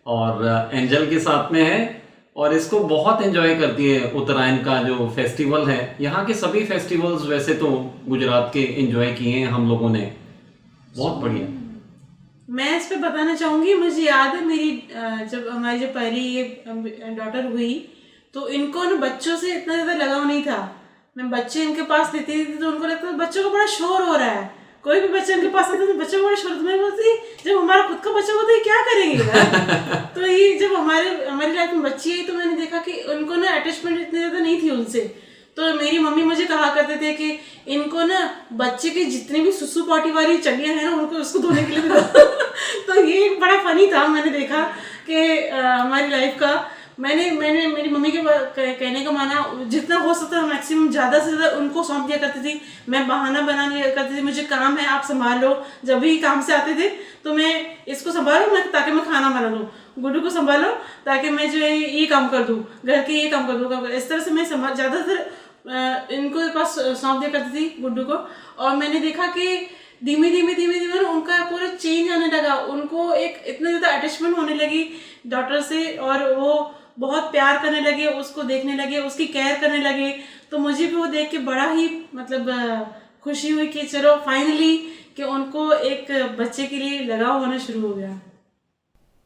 और एंजल के साथ में है, और इसको बहुत एंजॉय करती है। उत्तरायण का जो फेस्टिवल है, यहाँ के सभी फेस्टिवल्स वैसे तो गुजरात के एंजॉय किए हैं हम लोगों ने, बहुत बढ़िया। मैं इस पे बताना चाहूँगी, मुझे याद है मेरी जब हमारी जो पहली ये डॉटर हुई तो इनको ना बच्चों से इतना ज़्यादा लगाव नहीं था। मैं बच्चे इनके पास लेती थी तो उनको लगता था बच्चों को बड़ा शोर हो रहा है। कोई भी बच्चा इनके पास आता तो बच्चों को बड़ा शोर, तो मैं बोलती जब हमारा खुद का बच्चा होता है क्या करेंगे। तो ये जब हमारी लाइफ में बच्ची आई तो मैंने देखा कि उनको ना अटैचमेंट इतनी ज़्यादा नहीं थी उनसे। तो मेरी मम्मी मुझे कहा करते थे कि इनको ना बच्चे की जितनी भी सुसु पॉटी वाली चलियाँ हैं ना उनको उसको धोने के लिए तो ये बड़ा फनी था। मैंने देखा कि हमारी लाइफ का मैंने मैंने मेरी मम्मी के कहने का माना, जितना हो सकता है मैक्सिमम ज़्यादा से ज़्यादा उनको सौंप दिया करती थी। मैं बहाना बना लिया करती थी, मुझे काम है आप संभाल लो। जब भी काम से आते थे तो मैं इसको संभालो मैं ताकि मैं खाना बना लूँ, गुड्डू को संभालो ताकि मैं जो है ये काम कर दूँ, घर के ये काम कर दूँ। इस तरह से मैं ज़्यादातर इनको पास सौंप दिया करती थी गुड्डू को। और मैंने देखा कि धीमे धीमे उनका पूरा चेंज आने लगा, उनको एक इतना ज़्यादा अटैचमेंट होने लगी डॉटर से, और वो बहुत प्यार करने लगे, उसको देखने लगे, उसकी केयर करने लगे। तो मुझे भी वो देख के बड़ा ही मतलब खुशी हुई कि चलो फाइनली कि उनको एक बच्चे के लिए लगाव होना शुरू हो गया।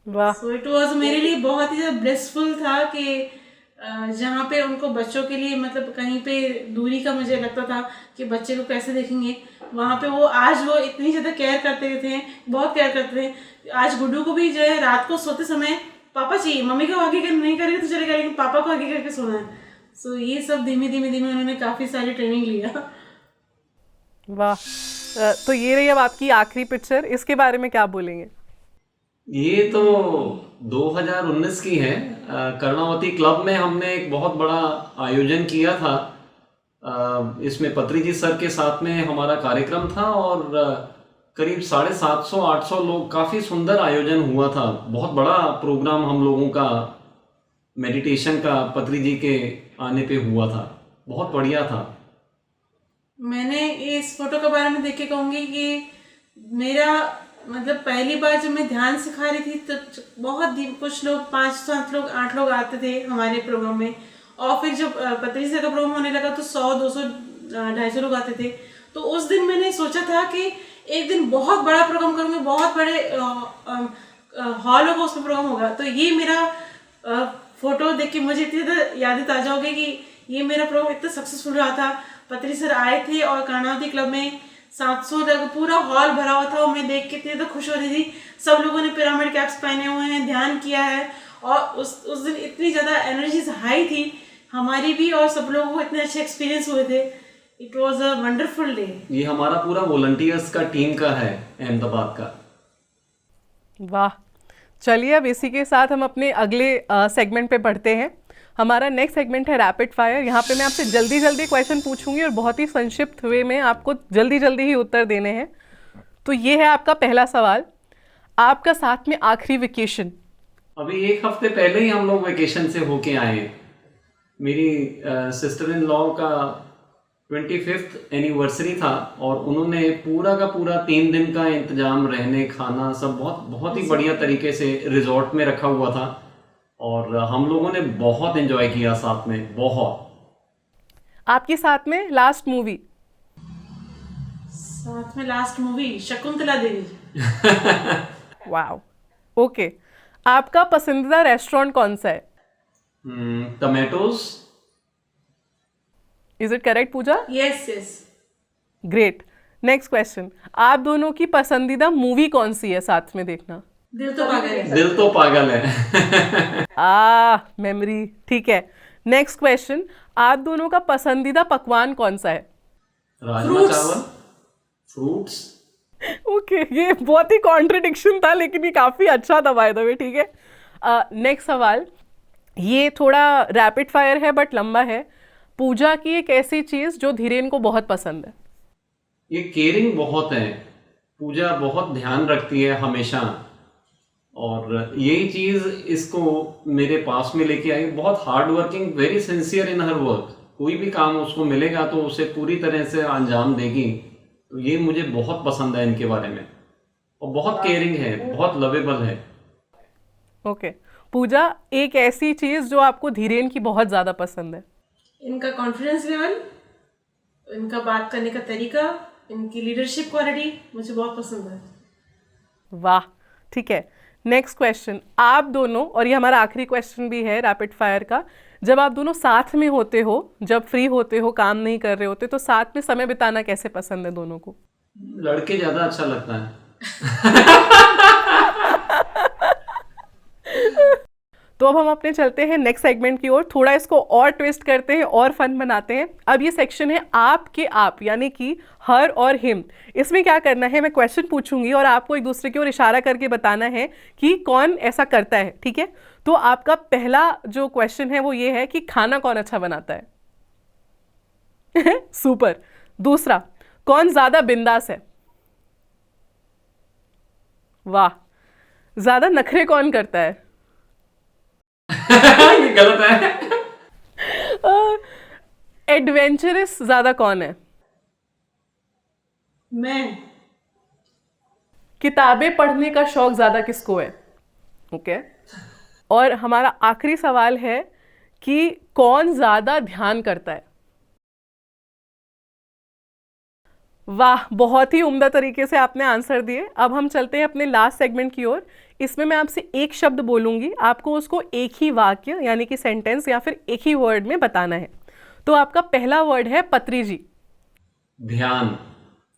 वाह। सो इट वाज मेरे लिए बहुत ही ज़्यादा ब्लेसफुल था कि जहाँ पे उनको बच्चों के लिए मतलब कहीं पे दूरी का मुझे लगता था कि बच्चे को कैसे देखेंगे, वहाँ पे वो आज वो इतनी ज़्यादा केयर करते थे, बहुत केयर करते थे। आज गुड्डू को भी जो है रात को सोते समय पापा चाहिए, मम्मी को आगे कर नहीं करेंगे तो चलेगा लेकिन पापा को आगे करके सोना है। सो ये सब धीमे धीमे उन्होंने काफ़ी सारी ट्रेनिंग लिया। वाह। तो ये रही अब आपकी आखिरी पिक्चर, इसके बारे में क्या बोलेंगे? ये तो 2019 की है। कर्णावती क्लब में हमने एक बहुत बड़ा आयोजन किया था। इसमें पत्री जी सर के साथ में हमारा कार्यक्रम था और करीब 750-800 लोग, काफ़ी सुंदर आयोजन हुआ था। बहुत बड़ा प्रोग्राम हम लोगों का मेडिटेशन का पत्री जी के आने पे हुआ था, बहुत बढ़िया था। मैंने इस फोटो के बारे में देख के कहूँगी कि मेरा मतलब पहली बार जब मैं ध्यान सिखा रही थी तो बहुत कुछ लोग 5-7 लोग 8 लोग आते थे हमारे प्रोग्राम में, और फिर जब पत्री से का प्रोग्राम होने लगा तो 100-200-250 लोग आते थे। तो उस दिन मैंने सोचा था कि एक दिन बहुत बड़ा प्रोग्राम करूँगी, बहुत बड़े हॉल होगा उसमें प्रोग्राम होगा। तो ये मेरा फोटो देख के मुझे इतनी ज़्यादा यादें ताज़ा हो गई कि ये मेरा प्रोग्राम इतना सक्सेसफुल रहा था। पत्री सर आए थे और कर्णावती क्लब में 700 तक पूरा हॉल भरा हुआ था और मैं देख के इतनी ज़्यादा खुश हो रही थी। सब लोगों ने पिरामिड कैप्स पहने हुए हैं, ध्यान किया है, और उस दिन इतनी ज़्यादा एनर्जीज हाई थी हमारी भी, और सब लोगों को इतने अच्छे एक्सपीरियंस हुए थे। It was a wonderful day. ये हमारा पूरा वॉलंटियर्स का टीम का है, अहमदाबाद का। वाह। चलिए अब इसी के साथ हम अपने अगले सेगमेंट पे बढ़ते हैं। हमारा नेक्स्ट सेगमेंट है रैपिड फायर। यहाँ पे मैं आपसे जल्दी जल्दी क्वेश्चन पूछूंगी और बहुत ही संक्षिप्त वे में आपको जल्दी जल्दी ही उत्तर देने हैं। तो ये है आपका पहला सवाल, आपका साथ में आखिरी वेकेशन? अभी 1 हफ्ते पहले ही हम लोग वेकेशन से होके आए हैं। मेरी सिस्टर इन लॉ का 25th एनिवर्सरी था और उन्होंने पूरा का पूरा 3 दिन का इंतजाम, रहने खाना सब बहुत ही बढ़िया तरीके से रिजॉर्ट में रखा हुआ था और हम लोगों ने बहुत एंजॉय किया साथ में, बहुत। आपके साथ में लास्ट मूवी? साथ में last movie Shakuntala Devi. Wow. Okay. आपका पसंदीदा रेस्टोरेंट कौन सा है? Tomatoes. Is it correct Pooja? Yes yes. Great. Next question, आप दोनों की पसंदीदा मूवी कौन सी है साथ में देखना? दिल तो पागल है। दिल तो पागल है। मेमोरी। ठीक है। नेक्स्ट क्वेश्चन, आप दोनों का पसंदीदा पकवान कौन सा है? राजमा चावल, फ्रूट्स। ओके, ये बहुत ही कॉन्ट्रडिक्शन था लेकिन ये काफी अच्छा था बाय द वे। ठीक है। नेक्स्ट सवाल, ये थोड़ा रैपिड फायर है बट लंबा है। पूजा की एक ऐसी चीज जो धीरेन को बहुत पसंद है? ये केयरिंग बहुत है। पूजा बहुत ध्यान रखती है हमेशा और यही चीज इसको मेरे पास में लेके आई। बहुत हार्ड वर्किंग, वेरी सिंसियर इन हर वर्क। कोई भी काम उसको मिलेगा तो उसे पूरी तरह से अंजाम देगी। तो ये मुझे बहुत पसंद है इनके बारे में, और बहुत केयरिंग है, बहुत लवेबल है। ओके। पूजा, एक ऐसी चीज जो आपको धीरेन की बहुत ज्यादा पसंद है? इनका कॉन्फिडेंस लेवल, इनका बात करने का तरीका, इनकी लीडरशिप क्वालिटी मुझे बहुत पसंद है। वाह। ठीक है। नेक्स्ट क्वेश्चन, आप दोनों, और ये हमारा आखिरी क्वेश्चन भी है रैपिड फायर का, जब आप दोनों साथ में होते हो, जब फ्री होते हो, काम नहीं कर रहे होते, तो साथ में समय बिताना कैसे पसंद है दोनों को? लड़के ज्यादा अच्छा लगता है। तो तो अब हम अपने चलते हैं नेक्स्ट सेगमेंट की ओर, थोड़ा इसको और ट्विस्ट करते हैं और फन बनाते हैं। अब ये सेक्शन है आपके आप, यानी कि हर और हिम। इसमें क्या करना है, मैं क्वेश्चन पूछूंगी और आपको एक दूसरे की ओर इशारा करके बताना है कि कौन ऐसा करता है, ठीक है। तो आपका पहला जो क्वेश्चन है वो ये है कि खाना कौन अच्छा बनाता है। सुपर। दूसरा, कौन ज्यादा बिंदास है। वाह। ज्यादा नखरे कौन करता है। ये गलत है। एडवेंचरस ज्यादा कौन है। मैं। किताबें पढ़ने का शौक ज्यादा किसको है। ओके। और हमारा आखिरी सवाल है कि कौन ज्यादा ध्यान करता है। वाह, बहुत ही उम्दा तरीके से आपने आंसर दिए। अब हम चलते हैं अपने लास्ट सेगमेंट की ओर। इसमें मैं आपसे एक शब्द बोलूंगी, आपको उसको एक ही वाक्य यानी कि सेंटेंस या फिर एक ही वर्ड में बताना है। तो आपका पहला वर्ड है पत्री जी। ध्यान।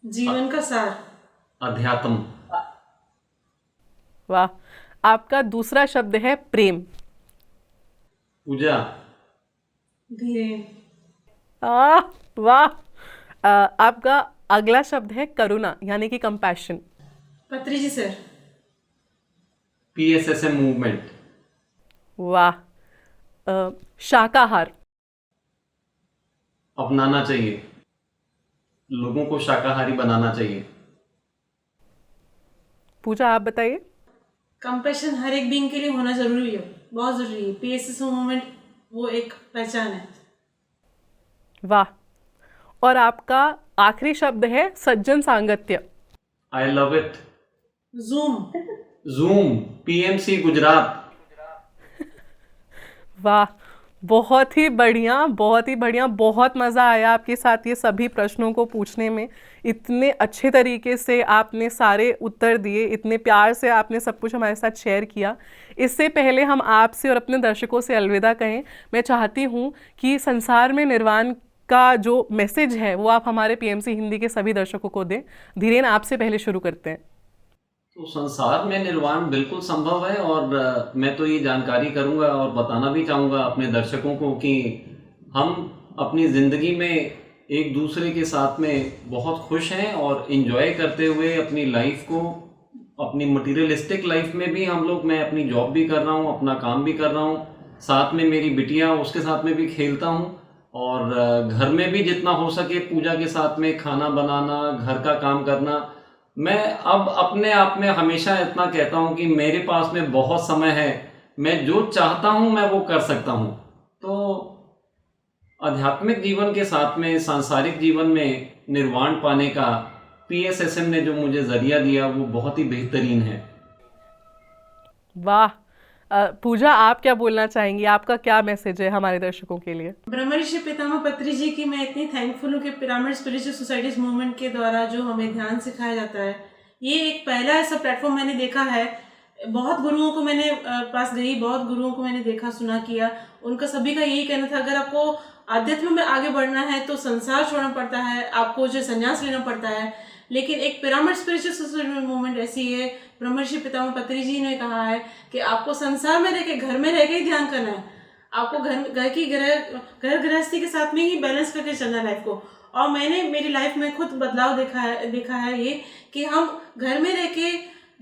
जीवन का सार। अध्यात्म। वाह। आपका दूसरा शब्द है प्रेम। पूजा। धीरेन। वाह। आपका अगला शब्द है करुणा यानी कि कंपैशन। पत्री जी सर। PSSM movement. वाह। शाकाहार। अपनाना चाहिए, लोगों को शाकाहारी बनाना चाहिए। पूजा आप बताइए। कंपैशन हर एक बीइंग के लिए होना जरूरी है, बहुत जरूरी है। PSS मूवमेंट वो एक पहचान है। वाह। और आपका आखिरी शब्द है सज्जन सांगत्य। I love it. Zoom. PMC Gujarat. वाह, बहुत ही बढ़िया, बहुत ही बढ़िया। बहुत मज़ा आया आपके साथ ये सभी प्रश्नों को पूछने में। इतने अच्छे तरीके से आपने सारे उत्तर दिए, इतने प्यार से आपने सब कुछ हमारे साथ शेयर किया। इससे पहले हम आपसे और अपने दर्शकों से अलविदा कहें, मैं चाहती हूँ कि संसार में निर्वाण का जो मैसेज है वो आप हमारे PMC हिंदी के सभी दर्शकों को दें। धीरेन, आपसे पहले शुरू करते हैं। तो संसार में निर्वाण बिल्कुल संभव है, और मैं तो ये जानकारी करूंगा और बताना भी चाहूँगा अपने दर्शकों को कि हम अपनी ज़िंदगी में एक दूसरे के साथ में बहुत खुश हैं और इन्जॉय करते हुए अपनी लाइफ को, अपनी मटीरियलिस्टिक लाइफ में भी हम लोग, मैं अपनी जॉब भी कर रहा हूँ, अपना काम भी कर रहा हूँ, साथ में मेरी बिटिया, उसके साथ में भी खेलता हूँ, और घर में भी जितना हो सके पूजा के साथ में खाना बनाना, घर का काम करना। मैं अब अपने आप में हमेशा इतना कहता हूँ कि मेरे पास में बहुत समय है, मैं जो चाहता हूँ मैं वो कर सकता हूँ। तो आध्यात्मिक जीवन के साथ में सांसारिक जीवन में निर्वाण पाने का PSSM ने जो मुझे जरिया दिया वो बहुत ही बेहतरीन है। वाह। पूजा, आप क्या बोलना चाहेंगी, आपका क्या मैसेज है हमारे दर्शकों के लिए। ब्रह्मर्षि पितामह पत्री जी की मैं इतनी थैंकफुल हूँ कि पिरामिड स्पिरिचुअल सोसाइटीज मूवमेंट के द्वारा जो हमें ध्यान सिखाया जाता है, ये एक पहला ऐसा प्लेटफॉर्म मैंने देखा है। बहुत गुरुओं को मैंने पास गई, बहुत गुरुओं को मैंने देखा, सुना, किया। उनका सभी का यही कहना था, अगर आपको आध्यात्म में आगे बढ़ना है तो संसार छोड़ना पड़ता है, आपको जो संन्यास लेना पड़ता है। लेकिन एक पिरामिड स्पिरिचुअल सोसाइटी मूवमेंट ऐसी है, ब्रह्मर्षि पितामह पत्री जी ने कहा है कि आपको संसार में रह के, घर में रह के ही ध्यान करना है। आपको घर गृहस्थी के साथ में ही बैलेंस करके चलना है लाइफ को। और मैंने मेरी लाइफ में खुद बदलाव देखा है ये कि हम घर में रह के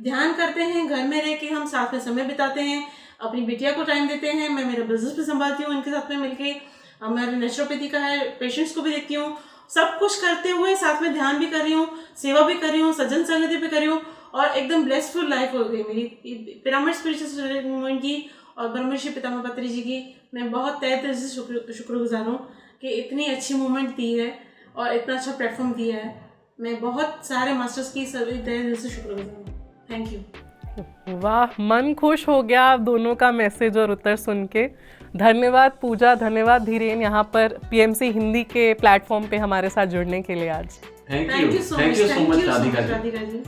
ध्यान करते हैं, घर में रह के हम साथ में समय बिताते हैं, अपनी बिटिया को टाइम देते हैं। मैं मेरा बिजनेस भी संभालती हूँ इनके साथ में मिलके, मेरा नेचुरोपैथी का है, पेशेंट्स को भी देखती हूँ। सब कुछ करते हुए साथ में ध्यान भी कर रही हूँ, सेवा भी कर रही हूँ, सज्जन संगति भी कर रही हूँ, और एकदम ब्लेसफुल लाइफ हो गई मेरी पिरामिड स्पिरिचुअल सोसाइटी मूवमेंट की और ब्रह्मर्षि पितामह पत्री जी की। मैं बहुत तहे दिल से शुक्रगुजार हूँ कि इतनी अच्छी मूवमेंट दी है और इतना अच्छा प्लेटफॉर्म दिया है। मैं बहुत सारे मास्टर्स की सभी तहे दिल से शुक्रगुजार हूँ। Thank you. वाह, मन खुश हो गया आप दोनों का मैसेज और उत्तर सुन के। धन्यवाद पूजा, धन्यवाद धीरेन, यहाँ पर PMC हिंदी के प्लेटफॉर्म पे हमारे साथ जुड़ने के लिए आज। Thank you so much Radhika ji.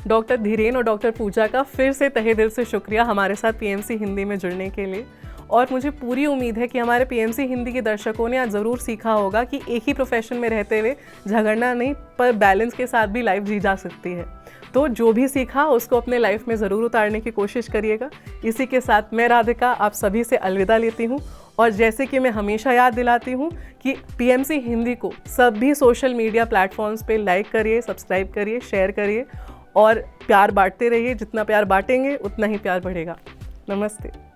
Doctor Dhiren और डॉक्टर पूजा का फिर से तहे दिल से शुक्रिया हमारे साथ PMC हिंदी में जुड़ने के लिए। और मुझे पूरी उम्मीद है कि हमारे पीएमसी हिंदी के दर्शकों ने आज ज़रूर सीखा होगा कि एक ही प्रोफेशन में रहते हुए झगड़ना नहीं पर बैलेंस के साथ भी लाइफ जी जा सकती है। तो जो भी सीखा उसको अपने लाइफ में ज़रूर उतारने की कोशिश करिएगा। इसी के साथ मैं राधिका आप सभी से अलविदा लेती हूँ और जैसे कि मैं हमेशा याद दिलाती हूँ कि पीएमसी हिंदी को सभी सोशल मीडिया प्लेटफॉर्म्स पे लाइक करिए, सब्सक्राइब करिए, शेयर करिए और प्यार बांटते रहिए। जितना प्यार बांटेंगे उतना ही प्यार बढ़ेगा। नमस्ते।